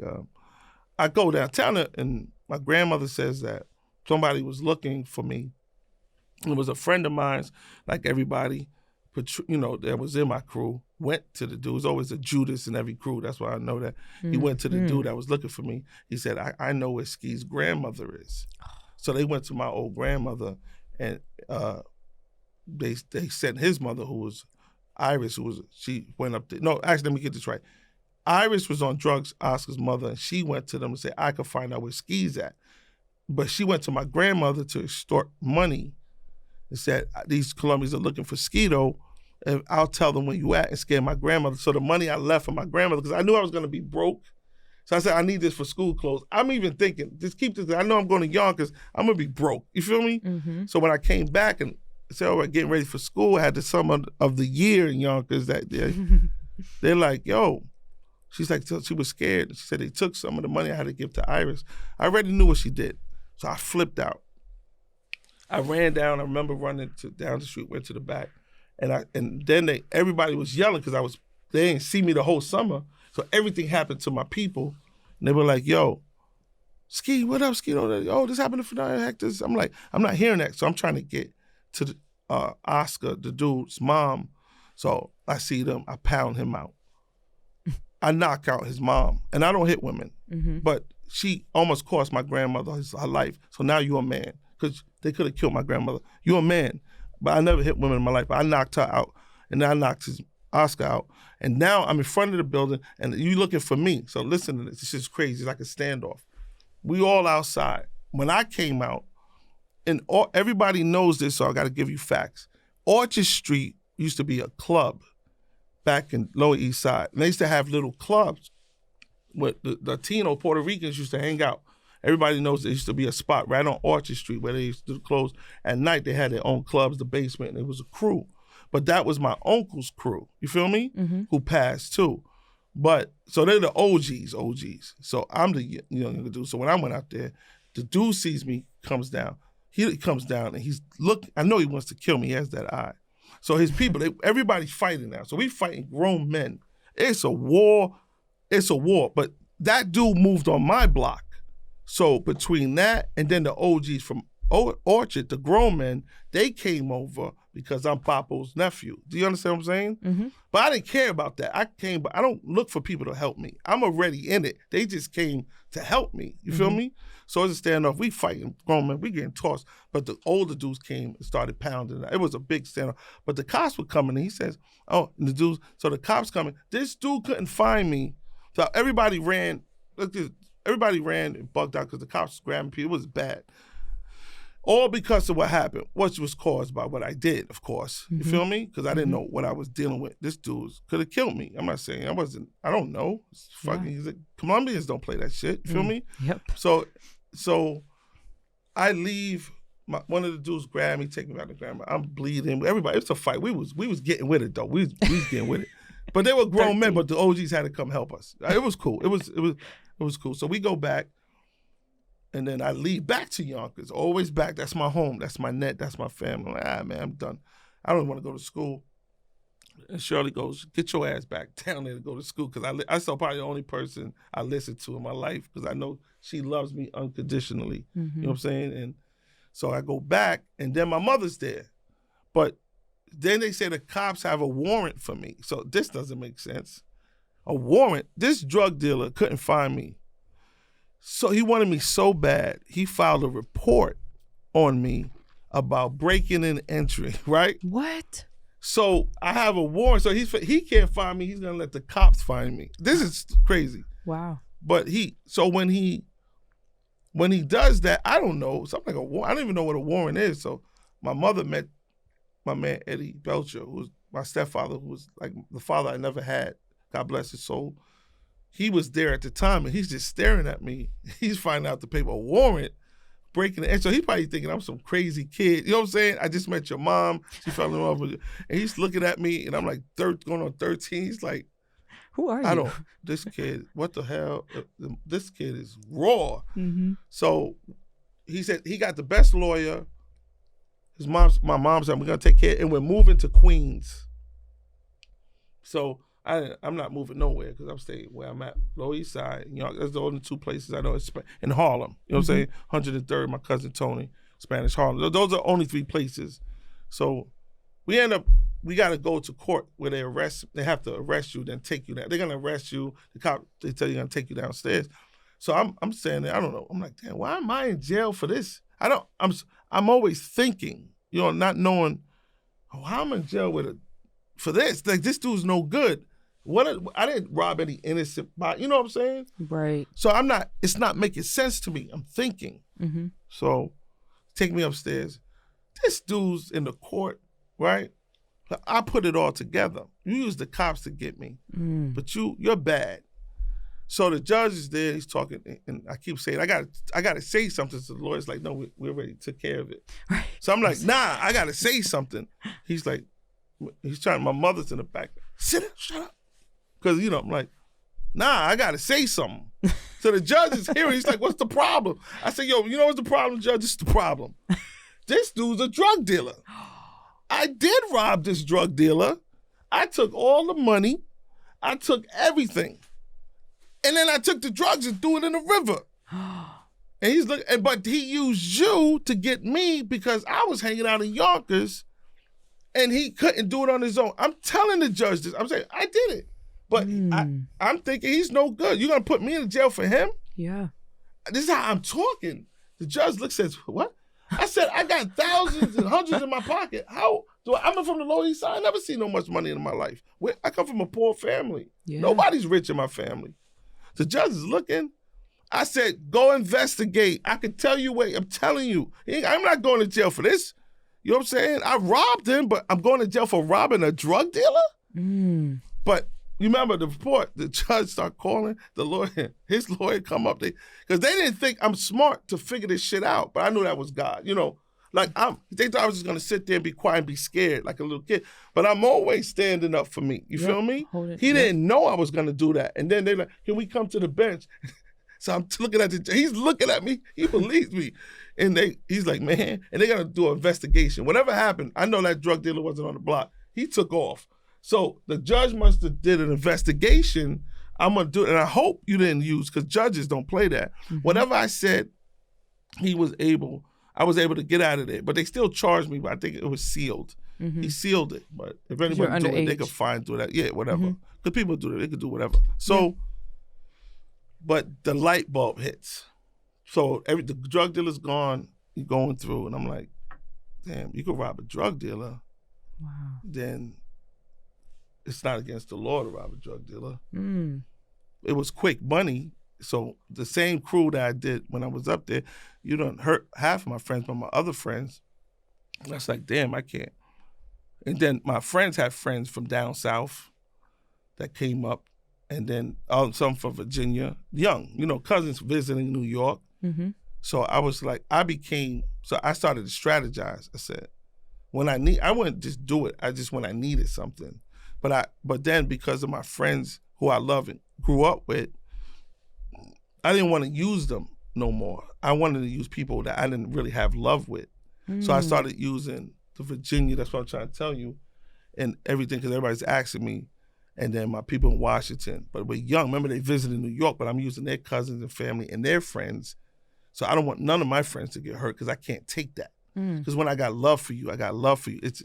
I go downtown and my grandmother says that somebody was looking for me. It was a friend of mine's, like everybody, that was in my crew, went to the dude. There's always a Judas in every crew. That's why I know that. He went to the dude that was looking for me. He said, I know where Ski's grandmother is. So they went to my old grandmother, and they sent his mother, who was Iris, she went up there. No, actually, let me get this right. Iris was on drugs, Oscar's mother, and she went to them and said, I could find out where Ski's at. but she went to my grandmother to extort money and said, these Colombians are looking for Skido, and I'll tell them where you at, and scare my grandmother. So the money I left for my grandmother, because I knew I was going to be broke, so I said, I need this for school clothes. I'm even thinking, just keep this, I know I'm going to Yonkers, I'm going to be broke. You feel me? Mm-hmm. So when I came back and said, all right, getting ready for school, I had the summer of the year in Yonkers that day. They're like, yo, she's like, she was scared. She said they took some of the money I had to give to Iris. I already knew what she did. So I flipped out. I ran down, I remember running down the street, went to the back. And then everybody was yelling because they didn't see me the whole summer. So everything happened to my people. And they were like, yo, Ski, what up, Ski? Oh, this happened to Fernando Hector's. I'm like, I'm not hearing that. So I'm trying to get to Oscar, the dude's mom. So I see them, I pound him out. I knock out his mom. And I don't hit women. Mm-hmm. But she almost cost my grandmother her life. So now you're a man. Because they could have killed my grandmother. You're a man. But I never hit women in my life. But I knocked her out. And then I knocked Oscar out. And now I'm in front of the building, and you looking for me. So listen to this. This is crazy. It's like a standoff. We all outside. When I came out, and everybody knows this, so I got to give you facts. Orchard Street used to be a club back in Lower East Side. And they used to have little clubs where the Latino Puerto Ricans used to hang out. Everybody knows there used to be a spot right on Orchard Street where they used to close. At night, they had their own clubs, the basement, and it was a crew. But that was my uncle's crew, you feel me? Mm-hmm. Who passed too. But, so they're the OGs. So I'm the younger dude. So when I went out there, the dude sees me, comes down. He comes down and he's I know he wants to kill me, he has that eye. So his people, everybody's fighting now. So we fighting grown men. It's a war. But that dude moved on my block. So between that and then the OGs from Orchard, the grown men, they came over because I'm Papo's nephew. Do you understand what I'm saying? Mm-hmm. But I didn't care about that. But I don't look for people to help me. I'm already in it. They just came to help me. You feel me? So it's a standoff. We fighting grown men. We getting tossed. But the older dudes came and started pounding. It was a big standoff. But the cops were coming, and he says, so the cops coming. This dude couldn't find me. So everybody ran. Everybody ran and bugged out because the cops was grabbing people. It was bad. All because of what happened, which was caused by what I did, of course. You feel me? Because I didn't know what I was dealing with. This dude could have killed me. I'm not saying I don't know. It's fucking, Colombians don't play that shit. You feel me? Yep. So I leave. One of the dudes grabbed me, take me back to grandma. I'm bleeding. Everybody, it's a fight. We was getting with it though. We was getting with it. But they were grown men, but the OGs had to come help us. It was cool. It was cool. So we go back. And then I leave back to Yonkers, always back. That's my home. That's my net. That's my family. I'm like, man, I'm done. I don't want to go to school. And Shirley goes, get your ass back down there to go to school. Because I still probably the only person I listen to in my life because I know she loves me unconditionally. Mm-hmm. You know what I'm saying? And so I go back, and then my mother's there. But then they say the cops have a warrant for me. So this doesn't make sense. A warrant? This drug dealer couldn't find me. So he wanted me so bad, he filed a report on me about breaking and entering, right? What? So I have a warrant. So he can't find me. He's going to let the cops find me. This is crazy. Wow. But when he does that, I don't know. Something like a warrant. I don't even know what a warrant is. So my mother met my man, Eddie Belcher, who was my stepfather, who was like the father I never had. God bless his soul. He was there at the time, and he's just staring at me. He's finding out the paper warrant, breaking it. And so he's probably thinking I'm some crazy kid. You know what I'm saying? I just met your mom. She fell in love with you. And he's looking at me, and I'm like going on 13. He's like, who are you? This kid, what the hell? This kid is raw. Mm-hmm. So he said he got the best lawyer. My mom said, we're going to take care, and we're moving to Queens. So I'm not moving nowhere because I'm staying where I'm at, Lower East Side. You know, that's the only two places I know. In Harlem, you know what I'm saying? 103rd, my cousin Tony, Spanish Harlem. Those are only three places. So we got to go to court where they have to arrest you, then take you down. They're going to arrest you. The cop, they tell you they're going to take you downstairs. So I'm standing there, I don't know. I'm like, damn, why am I in jail for this? I'm always thinking, you know, not knowing, how am I in jail for this? Like, this dude's no good. I didn't rob any innocent body. You know what I'm saying? Right. So it's not making sense to me. I'm thinking. Mm-hmm. So take me upstairs. This dude's in the court, right? I put it all together. You use the cops to get me, but you're bad. So the judge is there. He's talking, and I keep saying, I got to say something. So the lawyer's like, no, we already took care of it. Right. So I'm like, nah, I got to say something. He's like, he's trying. My mother's in the back. Sit up, shut up. Because, I'm like, nah, I got to say something. So the judge is hearing. He's like, what's the problem? I said, yo, you know what's the problem, judge? This is the problem. This dude's a drug dealer. I did rob this drug dealer. I took all the money. I took everything. And then I took the drugs and threw it in the river. And he's looking, but he used you to get me because I was hanging out in Yonkers and he couldn't do it on his own. I'm telling the judge this. I'm saying, I did it. But I'm thinking he's no good. You're going to put me in jail for him? Yeah. This is how I'm talking. The judge looks and says, what? I said, I got thousands and hundreds in my pocket. How do I'm from the Lower East Side. I never seen no much money in my life. I come from a poor family. Yeah. Nobody's rich in my family. The judge is looking. I said, go investigate. I can tell you wait. I'm telling you. I'm not going to jail for this. You know what I'm saying? I robbed him, but I'm going to jail for robbing a drug dealer? But you remember the report, the judge started calling the lawyer, his lawyer come up there, because they didn't think I'm smart to figure this shit out, but I knew that was God, they thought I was just going to sit there and be quiet and be scared like a little kid, but I'm always standing up for me, you feel me? He didn't know I was going to do that, and then they're like, can we come to the bench? So I'm looking at he's looking at me, he believes me, and he's like, man, and they're going to do an investigation. Whatever happened, I know that drug dealer wasn't on the block. He took off. So the judge must have did an investigation. I'm going to do it. And I hope you didn't use, because judges don't play that. Mm-hmm. Whatever I said, I was able to get out of there. But they still charged me, but I think it was sealed. Mm-hmm. He sealed it. But if anybody do it, they could fine do that. Yeah, whatever. Because people do it. They could do whatever. So, but the light bulb hits. So the drug dealer's gone. You're going through. And I'm like, damn, you could rob a drug dealer. Wow. Then it's not against the law to rob a drug dealer. It was quick money. So the same crew that I did when I was up there, you done hurt half of my friends, but my other friends, that's like, damn, I can't. And then my friends had friends from down south that came up, and then some from Virginia, young, cousins visiting New York. Mm-hmm. So I was like, so I started to strategize. I said, I wouldn't just do it. When I needed something. But then because of my friends who I love and grew up with, I didn't want to use them no more. I wanted to use people that I didn't really have love with. So I started using the Virginia, that's what I'm trying to tell you, and everything, because everybody's asking me. And then my people in Washington, but we're young. Remember, they visited New York, but I'm using their cousins and family and their friends. So I don't want none of my friends to get hurt, because I can't take that. Because when I got love for you, I got love for you. It's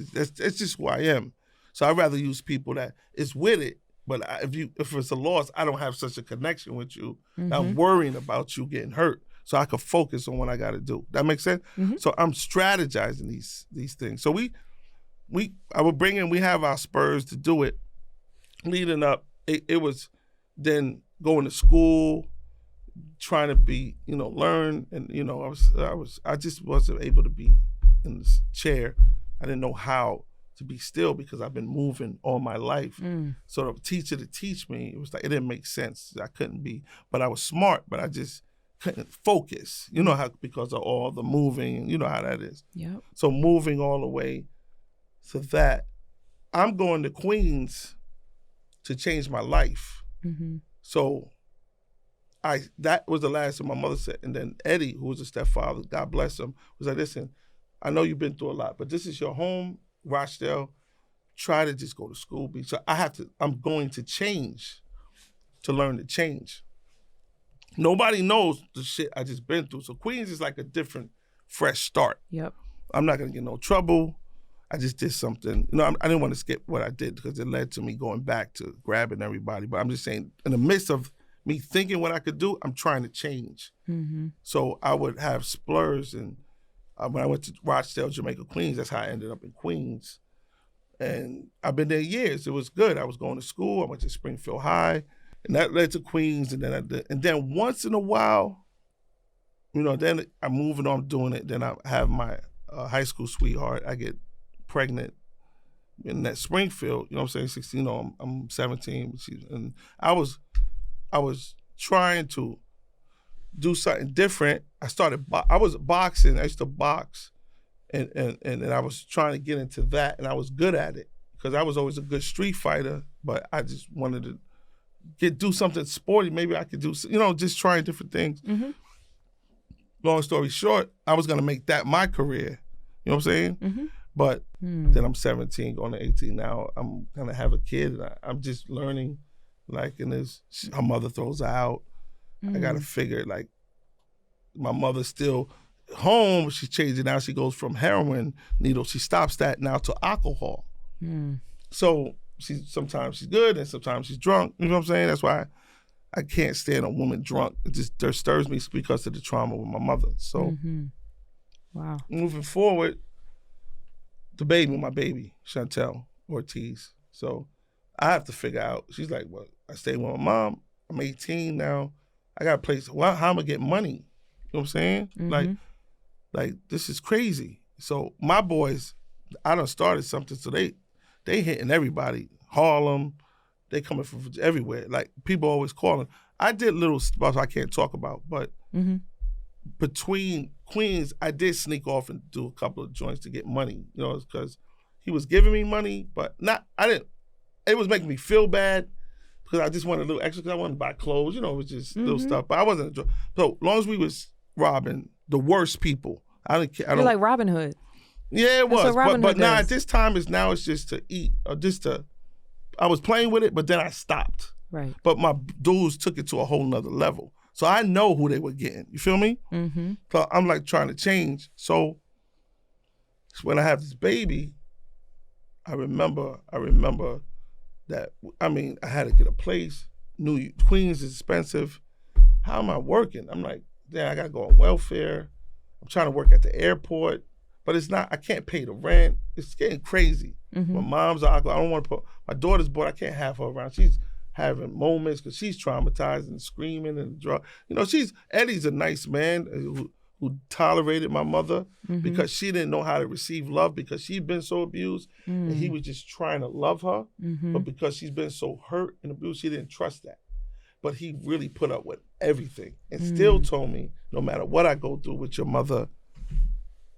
just who I am. So I'd rather use people that is with it, but if it's a loss, I don't have such a connection with you. I'm worrying about you getting hurt, so I can focus on what I got to do. That makes sense? So I'm strategizing these things. So we have our spurs to do it. Leading up, it was then going to school, trying to be, learn, and I just wasn't able to be in this chair. I didn't know how to be still because I've been moving all my life. So the teacher to teach me, it was like, it didn't make sense. I couldn't be, but I was smart, but I just couldn't focus. You know how, because of all the moving, and you know how that is. Yep. So moving all the way to that, I'm going to Queens to change my life. So that was the last thing my mother said. And then Eddie, who was a stepfather, God bless him, was like, listen, I know you've been through a lot, but this is your home, Rochdale. Try to just go to school. So I'm going to change, to learn to change. Nobody knows the shit I just been through. So Queens is like a different, fresh start. Yep. I'm not gonna get no trouble. I just did something. I didn't want to skip what I did because it led to me going back to grabbing everybody. But I'm just saying, in the midst of me thinking what I could do, I'm trying to change. So I would have splurs, and when I went to Rochdale, Jamaica, Queens, that's how I ended up in Queens. And I've been there years. It was good. I was going to school. I went to Springfield High, and that led to Queens. And then once in a while, then I'm moving on doing it. Then I have my high school sweetheart. I get pregnant in that Springfield. You know what I'm saying? 16. I'm 17. And I was trying to do something different. I was boxing. I used to box. And I was trying to get into that, and I was good at it because I was always a good street fighter, but I just wanted to do something sporty. Maybe I could do, just trying different things. Mm-hmm. Long story short, I was going to make that my career. You know what I'm saying? Mm-hmm. But then I'm 17, going to 18 now. I'm going to have a kid, and I'm just learning, her mother throws her out. I got to figure, my mother's still home. She's changing now. She goes from heroin needle. She stops that now to alcohol. So sometimes she's good and sometimes she's drunk. You know what I'm saying? That's why I can't stand a woman drunk. It just disturbs me because of the trauma with my mother. So wow. Moving forward, my baby, Chantel Ortiz. So I have to figure out, she's like, well, I stay with my mom. I'm 18 now. I got a place. How am I going to get money? You know what I'm saying? Like, this is crazy. So my boys, I done started something, so they hitting everybody. Harlem, they coming from everywhere. Like, people always calling. I did little stuff I can't talk about, but between Queens, I did sneak off and do a couple of joints to get money, because he was giving me money, but it was making me feel bad because I just wanted a little extra because I wanted to buy clothes, it was just little stuff, but I wasn't, so long as we was robbing the worst people. I didn't care. You're like Robin Hood. Yeah, it was. But now at this time, it's just to eat or I was playing with it, but then I stopped. Right. But my dudes took it to a whole nother level. So I know who they were getting. You feel me? Mm-hmm. So I'm like trying to change. So when I have this baby, I remember that, I had to get a place. Queens is expensive. How am I working? I'm like, I gotta go on welfare. I'm trying to work at the airport, but it's not, I can't pay the rent. It's getting crazy. My mom's alcohol. I don't want to put, my daughter's bored. I can't have her around. She's having moments because she's traumatized and screaming and drug. Eddie's a nice man who tolerated my mother because she didn't know how to receive love because she'd been so abused and he was just trying to love her. But because she's been so hurt and abused, she didn't trust that. But he really put up with everything and still told me, no matter what I go through with your mother,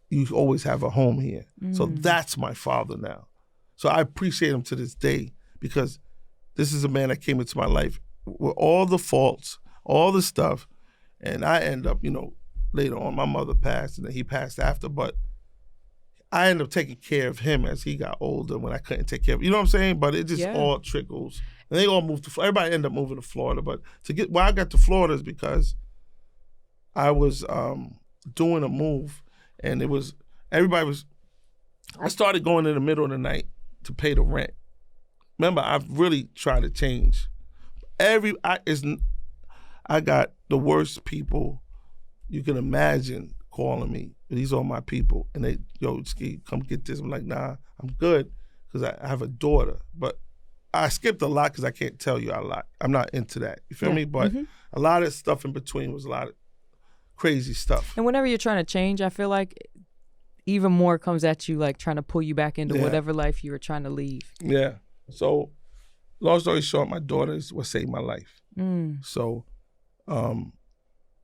you always have a home here. So that's my father now. So I appreciate him to this day because this is a man that came into my life with all the faults, all the stuff. And I end up, later on, my mother passed and then he passed after, but I ended up taking care of him as he got older when I couldn't take care of him. You know what I'm saying? But it just all trickles. And they all moved to Florida. Everybody ended up moving to Florida. But why I got to Florida is because I was doing a move and I started going in the middle of the night to pay the rent. Remember, I've really tried to change. I got the worst people you can imagine calling me. These are my people. And they, Ski, come get this. I'm like, nah, I'm good because I have a daughter. But I skipped a lot because I can't tell you a lot. I'm not into that. You feel me? But a lot of stuff in between was a lot of crazy stuff. And whenever you're trying to change, I feel like even more comes at you, like trying to pull you back into whatever life you were trying to leave. Yeah. So, long story short, my daughter is what saved my life. So,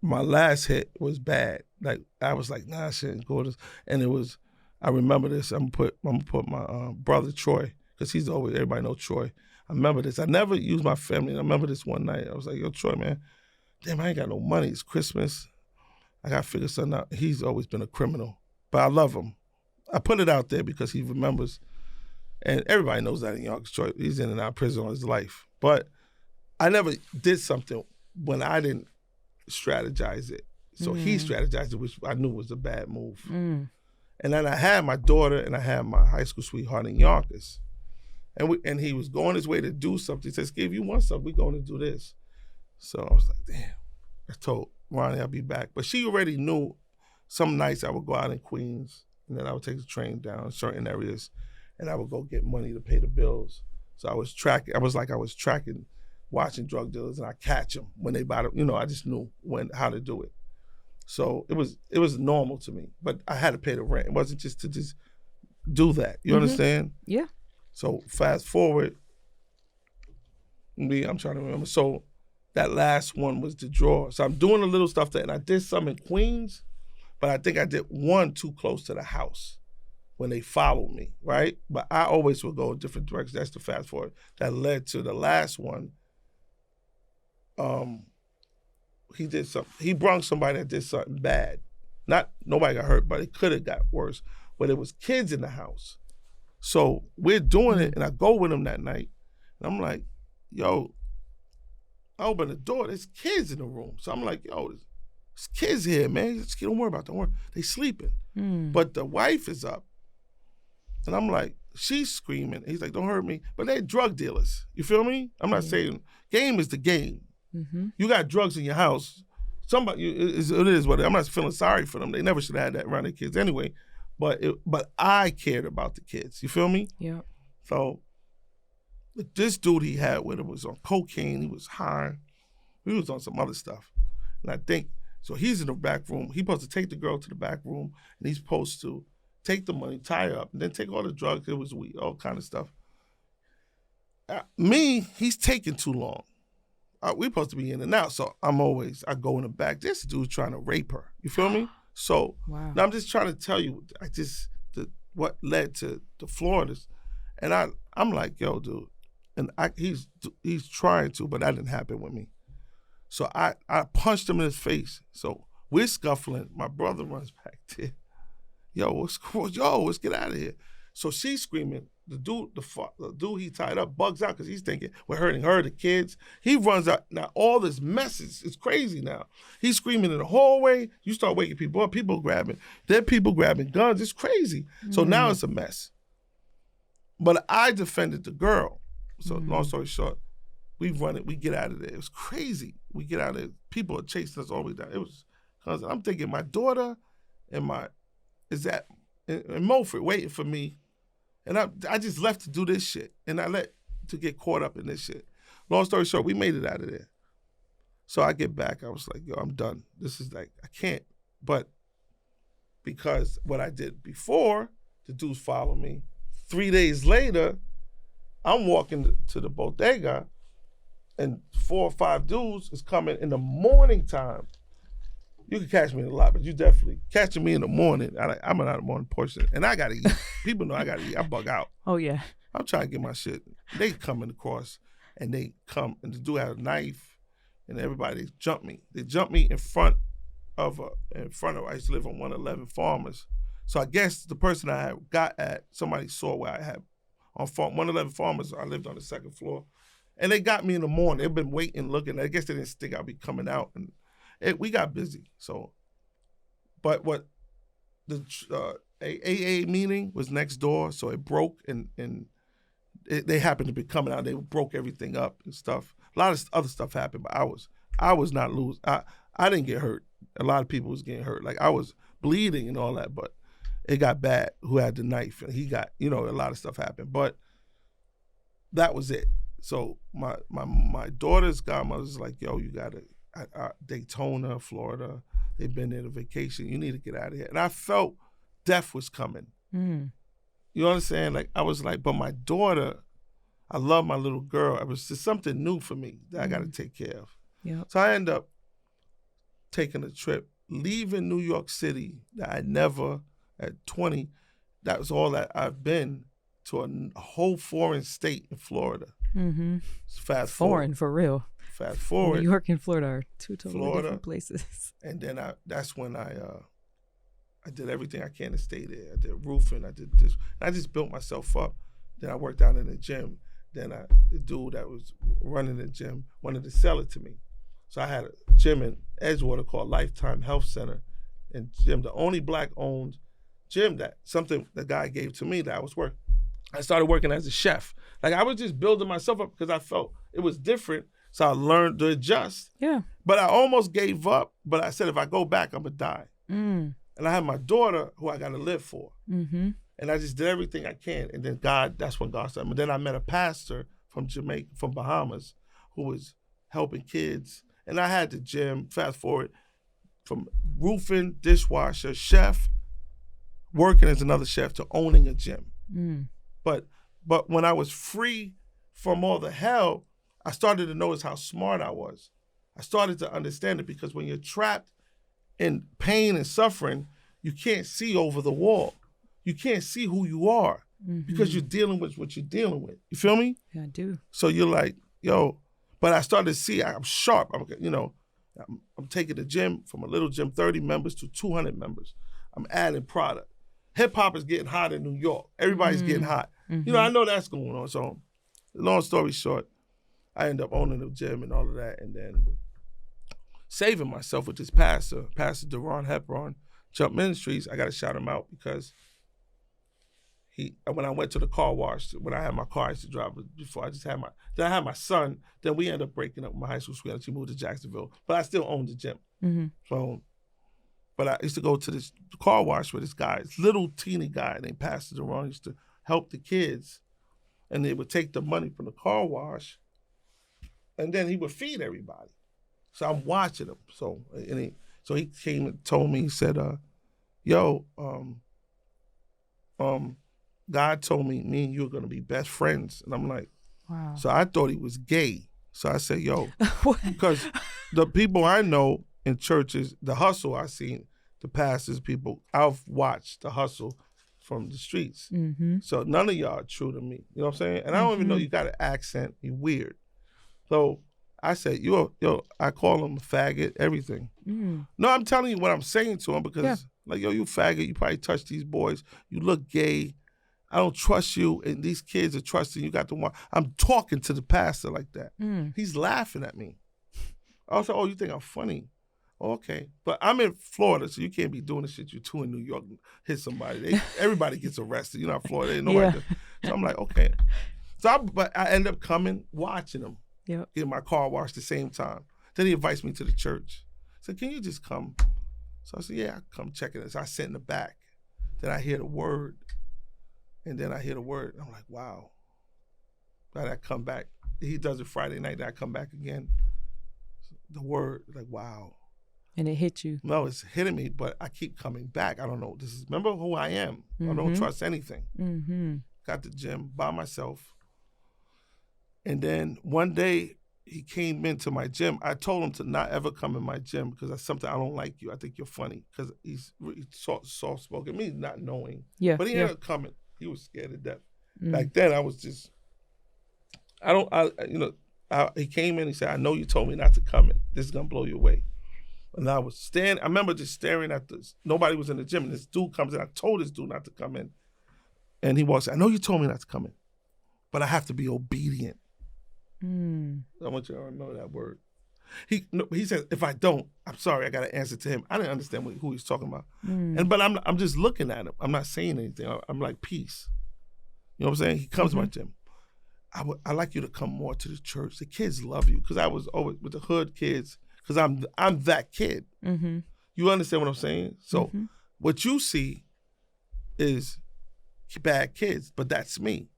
my last hit was bad. Like, I was like, nah, I shouldn't go to this. And it was, I remember this. I'm gonna put my brother Troy, because he's always, everybody knows Troy. I remember this. I never used my family. And I remember this one night. I was like, yo, Troy, man, damn, I ain't got no money. It's Christmas. I got to figure something out. He's always been a criminal, but I love him. I put it out there because he remembers. And everybody knows that in Yonkers, Troy. He's in and out of prison all his life. But I never did something when I didn't strategize it. So he strategized it, which I knew was a bad move. And then I had my daughter and I had my high school sweetheart in Yonkers. And he was going his way to do something. He says, if you want something, we're going to do this. So I was like, damn. I told Ronnie I'll be back. But she already knew some nights I would go out in Queens and then I would take the train down certain areas. and I would go get money to pay the bills. So I was tracking, watching drug dealers, and I catch them when they buy it. I just knew how to do it. So it was normal to me, but I had to pay the rent. It wasn't just to just do that. You understand? Yeah. So fast forward, I'm trying to remember. So that last one was the draw. So I'm doing a little stuff and I did some in Queens, but I think I did one too close to the house when they followed me, right? But I always would go a different direction. That's the fast forward. That led to the last one. He brung somebody that did something bad. Nobody got hurt, but it could have got worse. But it was kids in the house. So we're doing it, and I go with him that night, and I'm like, yo, I open the door, there's kids in the room. So I'm like, yo, there's kids here, man. Don't worry about them. They sleeping. But the wife is up. And I'm like, she's screaming. He's like, don't hurt me. But they're drug dealers. You feel me? I'm not saying, game is the game. You got drugs in your house. Somebody, it is what it is. I'm not feeling sorry for them. They never should have had that around their kids anyway. But I cared about the kids. You feel me? Yeah. So this dude he had with him was on cocaine. He was high. He was on some other stuff. And I think, so he's in the back room. He's supposed to take the girl to the back room, and he's supposed to take the money, tie her up, and then take all the drugs. It was weed, all kind of stuff. He's taking too long. We're supposed to be in and out, so I go in the back. This dude's trying to rape her. You feel me? So wow. Now I'm just trying to tell you, what led to the Floridas, and I'm like, yo, dude, and he's trying to, but that didn't happen with me. So I punched him in his face. So we're scuffling. My brother runs back there. Yo, let's get out of here. So she's screaming. The dude he tied up bugs out because he's thinking we're hurting her, the kids. He runs out. Now all this mess is crazy now. He's screaming in the hallway. You start waking people up. People grabbing. There are people grabbing guns. It's crazy. So now it's a mess. But I defended the girl. So long story short, we run it. We get out of there. It was crazy. We get out of there. People are chasing us all the way down. It was. I'm thinking my daughter and is in Mulford waiting for me. And I just left to do this shit. And I to get caught up in this shit. Long story short, we made it out of there. So I get back. I was like, yo, I'm done. This is like, I can't. But because what I did before, the dudes follow me. 3 days later, I'm walking to the bodega, and 4 or 5 dudes is coming in the morning time. You can catch me in the lot, but you definitely catching me in the morning. I'm an out of morning person, and I gotta eat. People know I gotta eat. I bug out. Oh yeah. I'm trying to get my shit. They coming across, and they come, and the dude had a knife, and everybody jump me. They jump me in front of. I used to live on 111 Farmers, so I guess the person I had got at, somebody saw where I had on 111 Farmers. I lived on the 2nd floor, and they got me in the morning. They've been waiting, looking. I guess they didn't think I'd be coming out, and we got busy. So, but what the AA meeting was next door, so it broke, and they happened to be coming out. They broke everything up and stuff. A lot of other stuff happened, but I was not losing. I didn't get hurt. A lot of people was getting hurt. Like I was bleeding and all that, but it got bad. Who had the knife, and he got, a lot of stuff happened. But that was it. So my daughter's godmother's like, yo, you gotta. Daytona, Florida. They've been there to vacation. You need to get out of here. And I felt death was coming. You understand? Like I was like, but my daughter, I love my little girl. It was just something new for me that I got to take care of. Yep. So I end up taking a trip, leaving New York City that I never, at 20, that was all that I've been, to a whole foreign state in Florida. Fast foreign forward. For real. Fast forward. New York and Florida are two totally different places. And then that's when I did everything I can to stay there. I did roofing. I did this. I just built myself up. Then I worked out in the gym. Then the dude that was running the gym wanted to sell it to me. So I had a gym in Edgewater called Lifetime Health Center. And gym, the only black-owned gym something the guy gave to me that I was working. I started working as a chef. Like I was just building myself up because I felt it was different. So I learned to adjust. Yeah. But I almost gave up. But I said, if I go back, I'm going to die. And I had my daughter who I got to live for. And I just did everything I can. And then that's when God started. But then I met a pastor from Jamaica, from Bahamas, who was helping kids. And I had the gym, fast forward, from roofing, dishwasher, chef, working as another chef, to owning a gym. But when I was free from all the hell, I started to notice how smart I was. I started to understand it, because when you're trapped in pain and suffering, you can't see over the wall. You can't see who you are because you're dealing with what you're dealing with. You feel me? Yeah, I do. So you're like, yo, but I started to see I'm sharp. I'm taking the gym from a little gym, 30 members to 200 members. I'm adding product. Hip hop is getting hot in New York. Everybody's getting hot. I know that's going on. So long story short, I end up owning the gym and all of that, and then saving myself with this pastor, Pastor Deron Hepron, Jump Ministries. I got to shout him out, because when I went to the car wash, when I had my car, I used to drive before. Then I had my son. Then we ended up breaking up with my high school sweetheart. She moved to Jacksonville, but I still owned the gym. So, but I used to go to this car wash with this guy, this little teeny guy named Pastor Deron. He used to help the kids, and they would take the money from the car wash, and then he would feed everybody. So I'm watching him. So he came and told me, he said, yo, God told me and you are going to be best friends. And I'm like, wow. So I thought he was gay. So I said, yo, because the people I know in churches, the hustle I seen, the pastors, people, I've watched the hustle from the streets. So none of y'all are true to me. You know what I'm saying? And I don't even know you got an accent. You weird. So I said, yo, I call him a faggot, everything. No, I'm telling you what I'm saying to him, because like, yo, you faggot, you probably touched these boys. You look gay. I don't trust you, and these kids are trusting you. Got the one. I'm talking to the pastor like that. He's laughing at me. I was like, oh, you think I'm funny? Oh, okay. But I'm in Florida, so you can't be doing the shit you do in New York and hit somebody. Everybody gets arrested. You're not Florida. Ain't nobody. So I'm like, okay. But I end up coming, watching him. Getting my car washed at the same time. Then he invites me to the church. I said, can you just come? So I said, yeah, I come check it. So I sit in the back. Then I hear the word. And then I hear the word. I'm like, wow. Then I come back. He does it Friday night. Then I come back again. The word, like, wow. And it hit you. No, it's hitting me, but I keep coming back. I don't know. Remember who I am. I don't trust anything. Got the gym by myself. And then one day he came into my gym. I told him to not ever come in my gym, because that's something I don't like you. I think you're funny, because he's soft-spoken. Me not knowing. But he ended up coming. He was scared to death. Back then, I was just, he came in, he said, I know you told me not to come in. This is going to blow you away. And I was I remember just staring at this. Nobody was in the gym, and this dude comes in. I told this dude not to come in. And he walks in, I know you told me not to come in, but I have to be obedient. I want you to remember that word. He said, if I don't, I'm sorry, I got to answer to him. I didn't understand who he's talking about. But I'm just looking at him. I'm not saying anything. I'm like, peace. You know what I'm saying? He comes to my gym. I like you to come more to the church. The kids love you, because I was always with the hood kids, because I'm that kid. You understand what I'm saying? So what you see is bad kids, but that's me.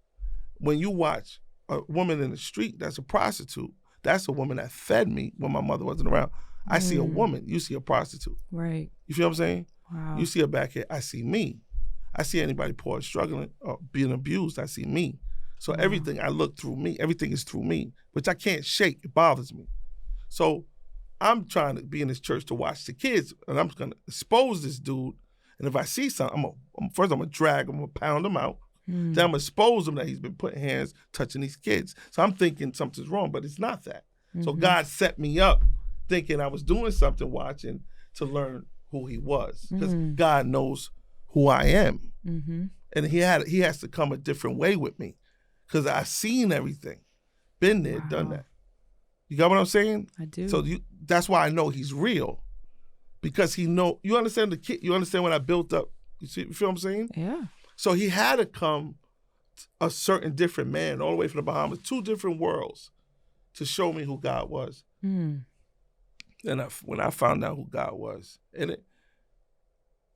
When you watch a woman in the street that's a prostitute, that's a woman that fed me when my mother wasn't around. I see a woman, you see a prostitute. Right. You feel what I'm saying? Wow. You see a bad kid, I see me. I see anybody poor and struggling or being abused, I see me. So everything I look through me, everything is through me, which I can't shake. It bothers me. So I'm trying to be in this church to watch the kids, and I'm just going to expose this dude. And if I see something, first I'm going to drag him, I'm going to pound him out. Then I'm going to expose him that he's been putting hands, touching these kids. So I'm thinking something's wrong, but it's not that. So God set me up thinking I was doing something, watching to learn who he was. Because God knows who I am. And he has to come a different way with me, because I've seen everything. Been there, done that. You got what I'm saying? I do. So that's why I know he's real, because you understand the kid, you understand what I built up. You feel what I'm saying? Yeah. So he had to come a certain different man all the way from the Bahamas, 2 different worlds, to show me who God was. And when I found out who God was,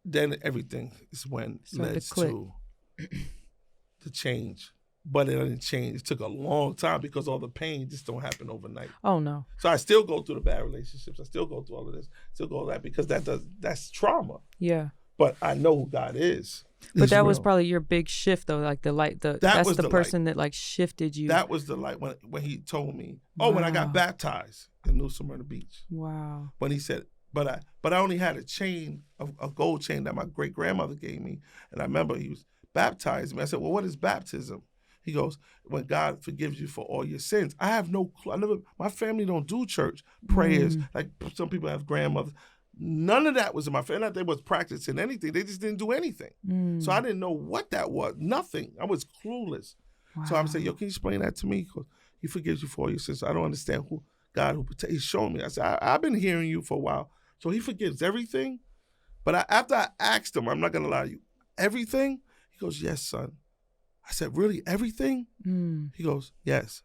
then everything is when led to to change. But it didn't change. It took a long time because all the pain just don't happen overnight. Oh no. So I still go through the bad relationships. I still go through all of this. Still go that because that's trauma. Yeah. But I know who God is. But that was probably your big shift though, like the light. That's the person that like shifted you. That was the light when he told me. Oh, when I got baptized in New Smyrna Beach. Wow. When he said, but I only had a chain, a gold chain that my great grandmother gave me, and I remember he was baptized me. I said, well, what is baptism? He goes, when God forgives you for all your sins. I have no clue. My family don't do church prayers like some people have grandmothers. None of that was in my family. Not that they was practicing anything. They just didn't do anything. So I didn't know what that was. Nothing. I was clueless. Wow. So I'm saying, yo, can you explain that to me? Because he forgives you for all your sins. I don't understand who God who protects. He's showing me. I said, I've been hearing you for a while. So he forgives everything. But after I asked him, I'm not going to lie to you, everything? He goes, yes, son. I said, really, everything? He goes, yes.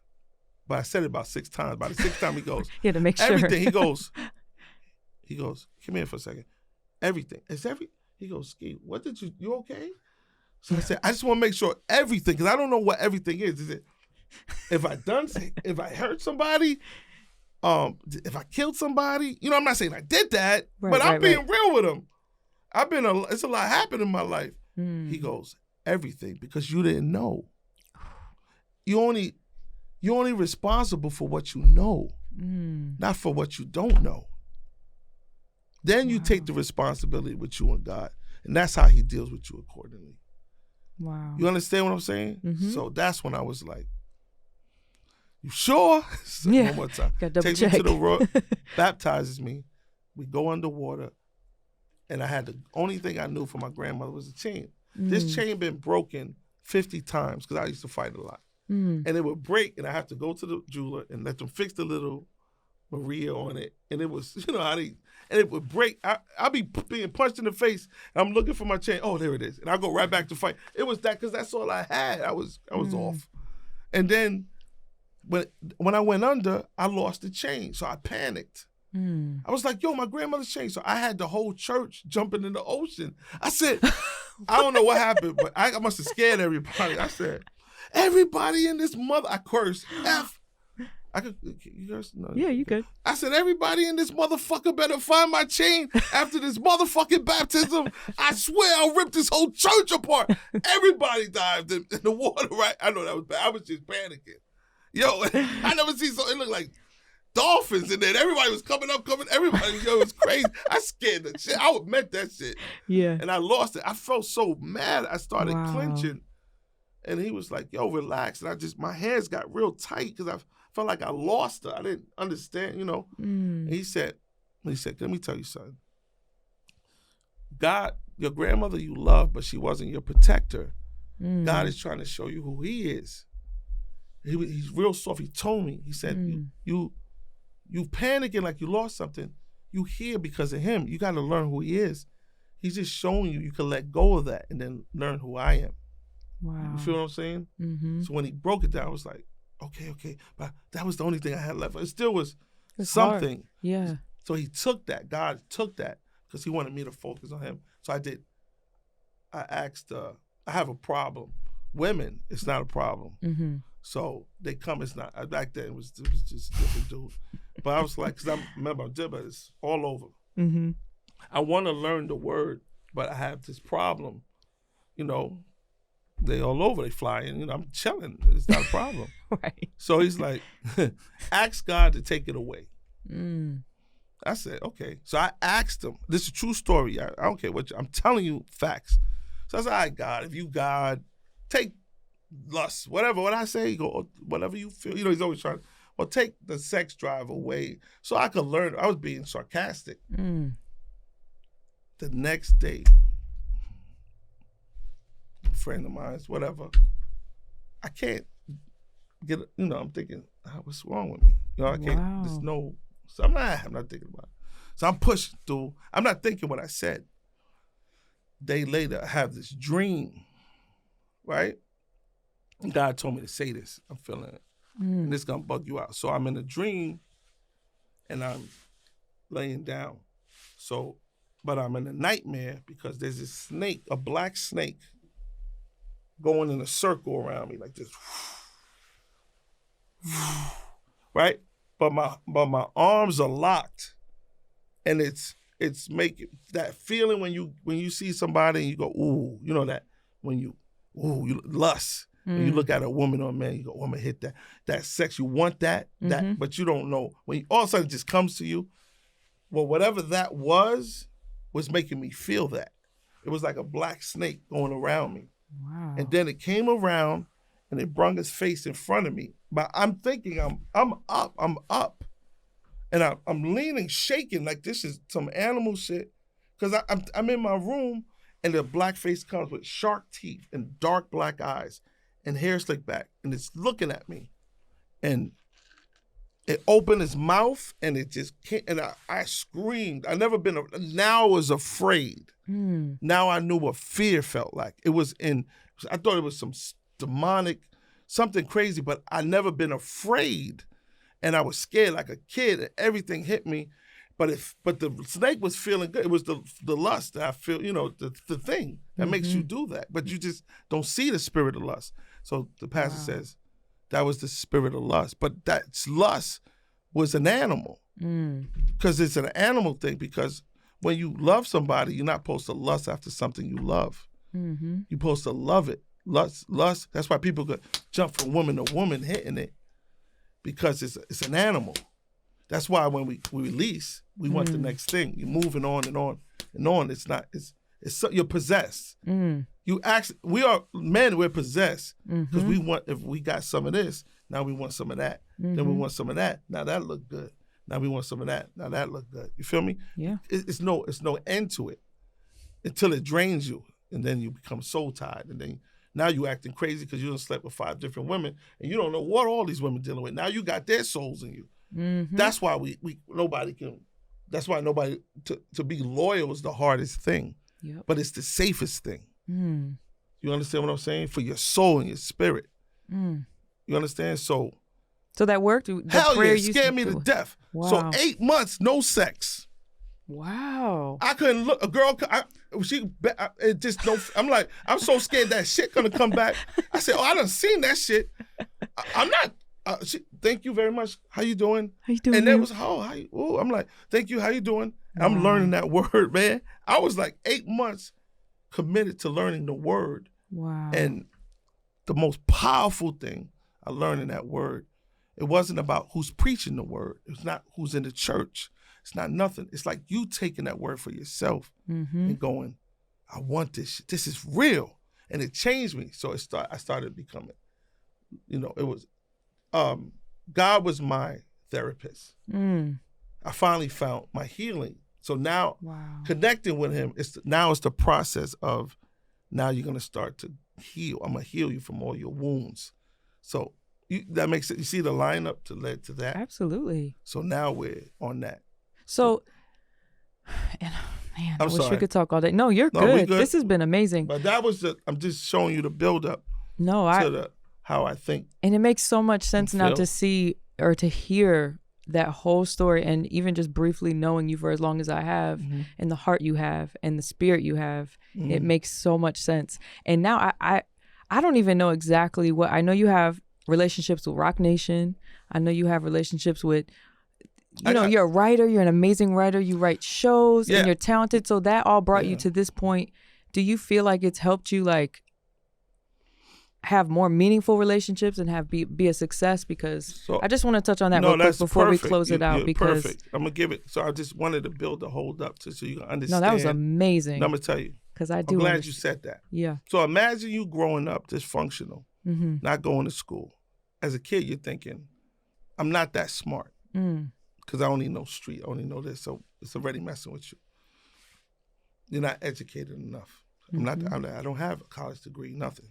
But I said it about 6 times. By the 6th time, he goes, yeah, to make sure. Everything. He goes, come here for a second. Everything. He goes, Ski, what did you okay? So I said, I just want to make sure everything, because I don't know what everything is. Is it if I hurt somebody, if I killed somebody? You know, I'm not saying I did that, but I'm being real with him. It's a lot happened in my life. He goes, everything, because you didn't know. You're only responsible for what you know, not for what you don't know. Then you take the responsibility with you and God, and that's how he deals with you accordingly. Wow. You understand what I'm saying? Mm-hmm. So that's when I was like, you sure? So yeah. One more time. Takes me to the Roc, baptizes me. We go underwater, and I had the only thing I knew from my grandmother was a chain. This chain been broken 50 times because I used to fight a lot. And it would break, and I have to go to the jeweler and let them fix the little Maria on it. And it was, you know how they, and it would break. I'll be being punched in the face, and I'm looking for my chain. Oh, there it is. And I'll go right back to fight. It was that, because that's all I had. I was off. And then when I went under, I lost the chain. So I panicked. I was like, yo, my grandmother's chain. So I had the whole church jumping in the ocean. I said, I don't know what happened, but I must have scared everybody. I said, everybody in this I cursed. You curse? No. Yeah, you could. I said, everybody in this motherfucker better find my chain after this motherfucking baptism. I swear I'll rip this whole church apart. Everybody dived in the water, right? I know that was bad. I was just panicking. Yo, I never seen it looked like dolphins in there. Everybody was coming up. Everybody, yo, it was crazy. I scared the shit. I meant that shit. Yeah. And I lost it. I felt so mad. I started clenching. And he was like, yo, relax. And my hands got real tight because I felt like I lost her. I didn't understand, you know. And he said, let me tell you something. God, your grandmother you love, but she wasn't your protector. God is trying to show you who he is. He's real soft. He told me, he said, you panicking like you lost something. You here because of him. You got to learn who he is. He's just showing you can let go of that and then learn who I am. Wow. You feel what I'm saying? Mm-hmm. So when he broke it down, I was like, okay. But that was the only thing I had left. It still was something. Hard. Yeah. So he took that. God took that because he wanted me to focus on him. So I did. I asked, I have a problem. Women, it's not a problem. Mm-hmm. So they come, it's not. Back then, it was just a different dude. But I was like, because I remember it's all over. Mm-hmm. I want to learn the word, but I have this problem. You know, they all over, they flying. You know, I'm chilling. It's not a problem. Right. So he's like, ask God to take it away. I said, okay. So I asked him. This is a true story. I don't care what I'm telling you facts. So I said, all right, God, if you God, take lust, whatever. What I say, go whatever you feel. You know, he's always trying. Well, take the sex drive away so I could learn. I was being sarcastic. The next day, a friend of mine, whatever, I can't get. You know, I'm thinking, what's wrong with me? You know, I can't. Wow. There's no. So I'm not thinking about it. So I'm pushing through. I'm not thinking what I said. Day later, I have this dream, right? God told me to say this. I'm feeling it. And it's going to bug you out. So I'm in a dream, and I'm laying down. But I'm in a nightmare because there's this snake, a black snake, going in a circle around me like this. Right? But my arms are locked, and it's making that feeling when you see somebody and you go, ooh, you know that when you lust. When you look at a woman or a man, you go, oh, I'm gonna hit that sex. You want that, but you don't know. When all of a sudden it just comes to you, well, whatever that was making me feel that. It was like a black snake going around me. Wow. And then it came around and it brung its face in front of me. But I'm thinking I'm up. And I'm leaning, shaking like this is some animal shit. Because I'm in my room and the black face comes with shark teeth and dark black eyes and hair slicked back. And it's looking at me. And it opened its mouth and it just came, and I screamed. Now I was afraid. Now I knew what fear felt like. I thought it was some demonic, something crazy, but I never been afraid. And I was scared like a kid and everything hit me. But the snake was feeling good. It was the lust that I feel, the thing that makes you do that. But you just don't see the spirit of lust. So the pastor says that was the spirit of lust. But that lust was an animal. Because it's an animal thing. Because when you love somebody, you're not supposed to lust after something you love. You're supposed to love it. Lust. That's why people could jump from woman to woman hitting it. Because it's an animal. That's why when we release, we want the next thing. You're moving on and on and on. You're possessed. We are men. We're possessed because we want. If we got some of this, now we want some of that. Then we want some of that. Now that look good. Now we want some of that. Now that look good. You feel me? Yeah. It's no end to it until it drains you, and then you become soul tied, and then now you acting crazy because you done slept with 5 different women, and you don't know what all these women dealing with. Now you got their souls in you. That's why nobody to be loyal is the hardest thing, but it's the safest thing. You understand what I'm saying? For your soul and your spirit. You understand? So that worked. Hell yeah, it scared me to death. Wow. So 8 months, no sex. Wow. I couldn't look. A girl, it just no. I'm like, I'm so scared that shit gonna come back. I said, I done seen that shit. I'm not. Thank you very much. How you doing? How you doing? And that was I'm like, thank you. How you doing? Wow. I'm learning that word, man. I was like 8 months committed to learning the word. Wow. And the most powerful thing I learned in that word, it wasn't about who's preaching the word. It's not who's in the church. It's not nothing. It's like you taking that word for yourself and going, I want this shit. This is real. And it changed me. So I started becoming, it was, God was my therapist. I finally found my healing. So now connecting with him, it's the process of now you're going to start to heal. I'm going to heal you from all your wounds. So that makes it, you see the lineup to lead to that? Absolutely. So now we're on that. So, and man, I wish sorry. we could talk all day. No, you're good. This has been amazing. But that was I'm just showing you the build up to how I think. And it makes so much sense now to see or to hear that whole story, and even just briefly knowing you for as long as I have, and the heart you have and the spirit you have, it makes so much sense. And now I don't even know exactly what, I know you have relationships with Roc Nation. I know you have relationships with, you're a writer, you're an amazing writer, you write shows and you're talented. So that all brought you to this point. Do you feel like it's helped you have more meaningful relationships and be a success? Because I just want to touch on that real quick before we close it out. You're because perfect. I'm going to give it. So I just wanted to build the hold up so you can understand. No, that was amazing. And I'm going to tell you. Because I'm glad you said that. Yeah. So imagine you growing up dysfunctional, not going to school. As a kid, you're thinking, I'm not that smart because I only know street. I only know this. So it's already messing with you. You're not educated enough. I don't have a college degree, nothing.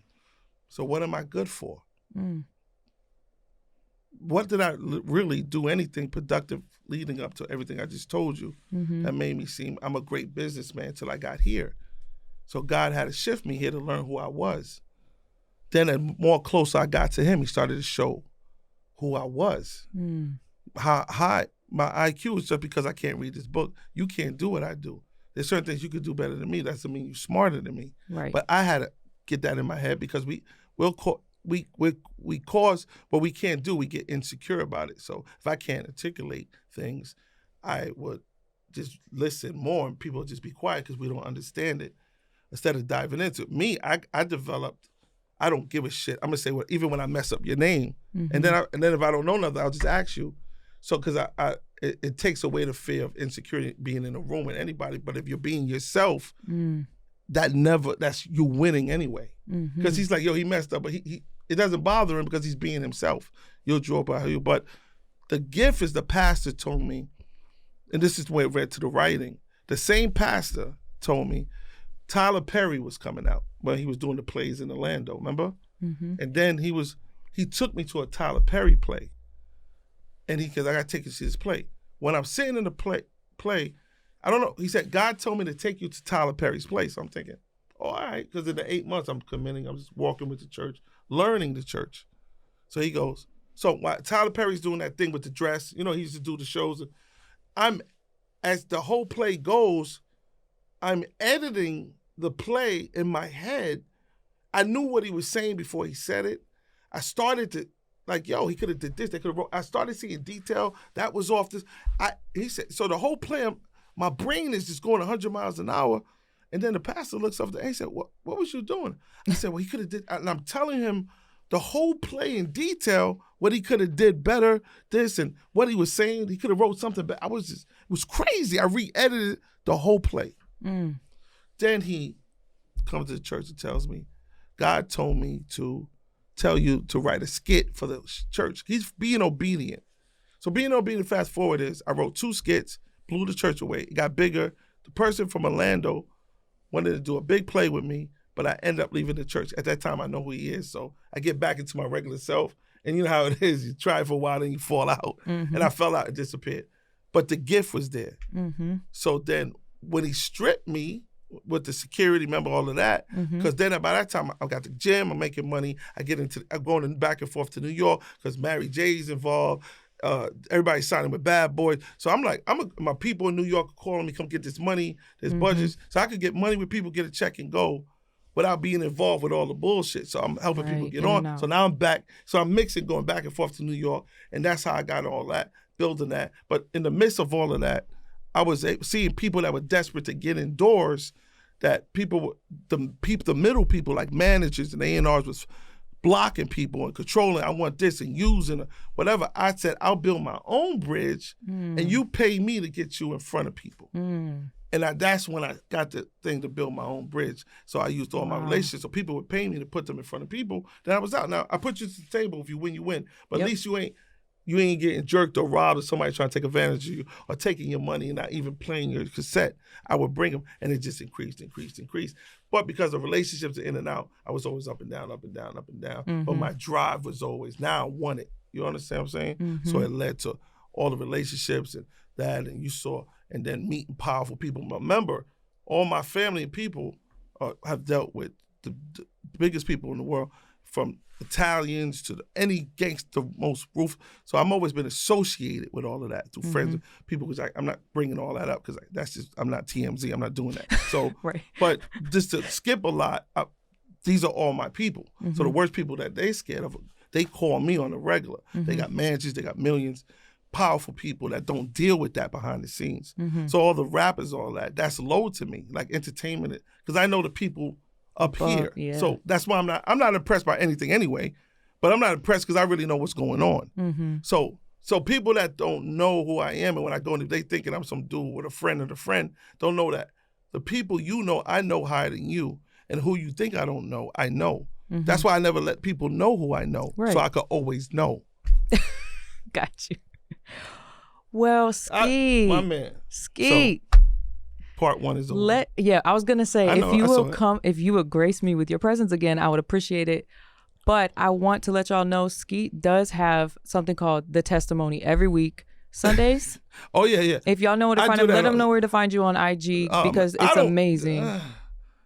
So what am I good for? What did I really do anything productive leading up to everything I just told you that made me seem I'm a great businessman until I got here? So God had to shift me here to learn who I was. Then the more closer I got to him, he started to show who I was. How high my IQ is just because I can't read this book. You can't do what I do. There's certain things you could do better than me. That doesn't mean you're smarter than me. Right. But I had get that in my head because we cause what we can't do. We get insecure about it. So if I can't articulate things, I would just listen more and people would just be quiet because we don't understand it. Instead of diving into it. Me, I developed, I don't give a shit. I'm gonna say what even when I mess up your name, and then if I don't know nothing, I'll just ask you. So because it takes away the fear of insecurity being in a room with anybody. But if you're being yourself, that's you winning anyway. Because he's like, yo, he messed up, but he it doesn't bother him because he's being himself. You'll draw by you. But the gift is the pastor told me, and this is the way it read to the writing. The same pastor told me Tyler Perry was coming out when he was doing the plays in Orlando, remember? And then he took me to a Tyler Perry play. And because I got to take you to this play. When I'm sitting in the play, I don't know, he said, God told me to take you to Tyler Perry's place. So I'm thinking, oh, all right, because in the 8 months I'm committing, I'm just walking with the church, learning the church. So he goes, so while Tyler Perry's doing that thing with the dress, he used to do the shows. As the whole play goes, I'm editing the play in my head. I knew what he was saying before he said it. I started to, like, yo, he could have did this. They could have wrote. I started seeing detail. That was off this. He said, so the whole play, my brain is just going 100 miles an hour. And then the pastor looks up and he said, what was you doing? I said, well, he could have did, and I'm telling him the whole play in detail, what he could have did better, this and what he was saying. He could have wrote something better. It was crazy. I re-edited the whole play. Then he comes to the church and tells me, God told me to tell you to write a skit for the church. He's being obedient. So being obedient, fast forward is, I wrote 2 skits, blew the church away. It got bigger. The person from Orlando wanted to do a big play with me, but I ended up leaving the church. At that time, I know who he is, so I get back into my regular self. And you know how it is. You try for a while, then you fall out. And I fell out and disappeared. But the gift was there. So then when he stripped me, with the security, remember all of that? Because then by that time, I got the gym, I'm making money. I'm going back and forth to New York because Mary J's involved. Everybody's signing with Bad Boys. So I'm like, my people in New York are calling me, come get this money, there's budgets. So I could get money with people, get a check and go without being involved with all the bullshit. So I'm helping people get on. So now I'm back. So I'm mixing, going back and forth to New York. And that's how I got all that, building that. But in the midst of all of that, I was seeing people that were desperate to get indoors, that people, the middle people like managers and A&Rs was blocking people and controlling. I want this and using whatever. I said, I'll build my own bridge and you pay me to get you in front of people. And that's when I got the thing to build my own bridge. So I used all my relationships. So people would pay me to put them in front of people. Then I was out. Now, I put you to the table. If you win, you win. But at least you ain't getting jerked or robbed or somebody trying to take advantage of you or taking your money and not even playing your cassette. I would bring them, and it just increased. But because of relationships in and out, I was always up and down. But my drive was always, now I want it. You understand what I'm saying? So it led to all the relationships and that, and you saw, and then meeting powerful people. Remember, all my family and people have dealt with the biggest people in the world, from Italians to any gangster, most roof. So I'm always been associated with all of that through friends and people. Because I'm not bringing all that up because that's just, I'm not TMZ. I'm not doing that. So, but just to skip a lot, these are all my people. So the worst people that they scared of, they call me on the regular. They got managers, they got millions, powerful people that don't deal with that behind the scenes. So all the rappers, all that, that's low to me, like entertainment, because I know the people up here. So that's why I'm not impressed by anything anyway, but I'm not impressed because I really know what's going on. So people that don't know who I am, and when I go in, they thinking I'm some dude with a friend of a friend, don't know that the people you know, I know higher than you, and who you think I don't know, I know. That's why I never let people know who I know, so I could always know. Got you. Well, Ski, my man, Ski. Part 1 is over. I was gonna say, if you would grace me with your presence again, I would appreciate it. But I want to let y'all know, Skeet does have something called The Testimony every week, Sundays. Oh yeah. If y'all know where to find him, let them know where to find you on IG because it's amazing.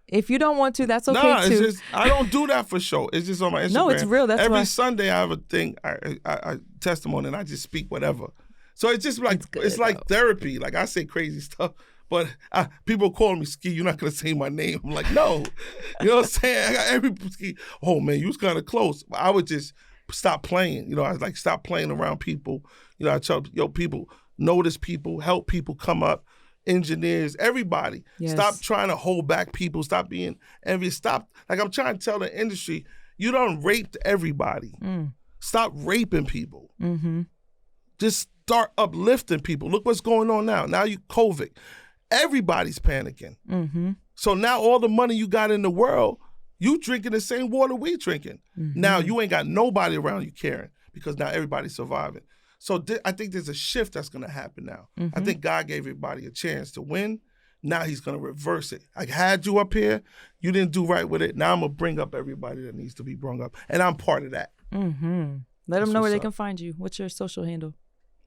If you don't want to, that's okay too. It's just, I don't do that for show. It's just on my Instagram. No, it's real. That's every Sunday I have a thing, I testimony, and I just speak whatever. So it's just like, it's like therapy. Like I say crazy stuff, but people call me Ski. You're not going to say my name. I'm like, no. You know what I'm saying? I got every Ski. Oh man, you was kind of close. I would just stop playing. You know, I was like, stop playing around people. You know, I tell people, notice people, help people come up. Engineers, everybody. Yes. Stop trying to hold back people. Stop being envious. Stop. Like I'm trying to tell the industry, you done raped everybody. Stop raping people. Just start uplifting people. Look what's going on now. Now you COVID. Everybody's panicking. So now all the money you got in the world, you drinking the same water we drinking. Now you ain't got nobody around you caring because now everybody's surviving. So I think there's a shift that's going to happen now. I think God gave everybody a chance to win. Now he's going to reverse it. I had you up here. You didn't do right with it. Now I'm going to bring up everybody that needs to be brought up. And I'm part of that. Let them know where they can find you. What's your social handle?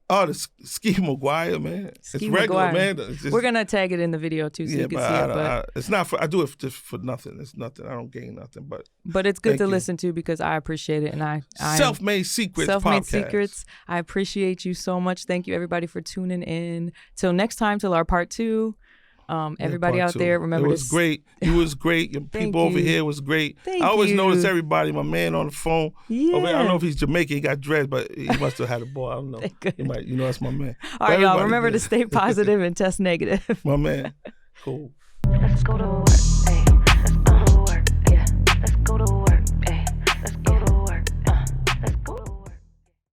Oh, the Ski McGuire, man. It's regular, man. We're going to tag it in the video, too, so you can see it. But it's not for, I do it just for nothing. It's nothing. I don't gain nothing. But it's good to listen to because I appreciate it. And Self-Made Secrets Self-Made podcast. Secrets. I appreciate you so much. Thank you, everybody, for tuning in. Till next time, till our part 2. Everybody out there, remember this. It was great. You was great. Your people over here was great. I always notice everybody. My man on the phone. I don't know if he's Jamaican. He got dreads, but he must have had a boy. I don't know. He might. You know, that's my man. All right, y'all. Remember to stay positive and test negative. My man. Cool. Let's go to work. Hey.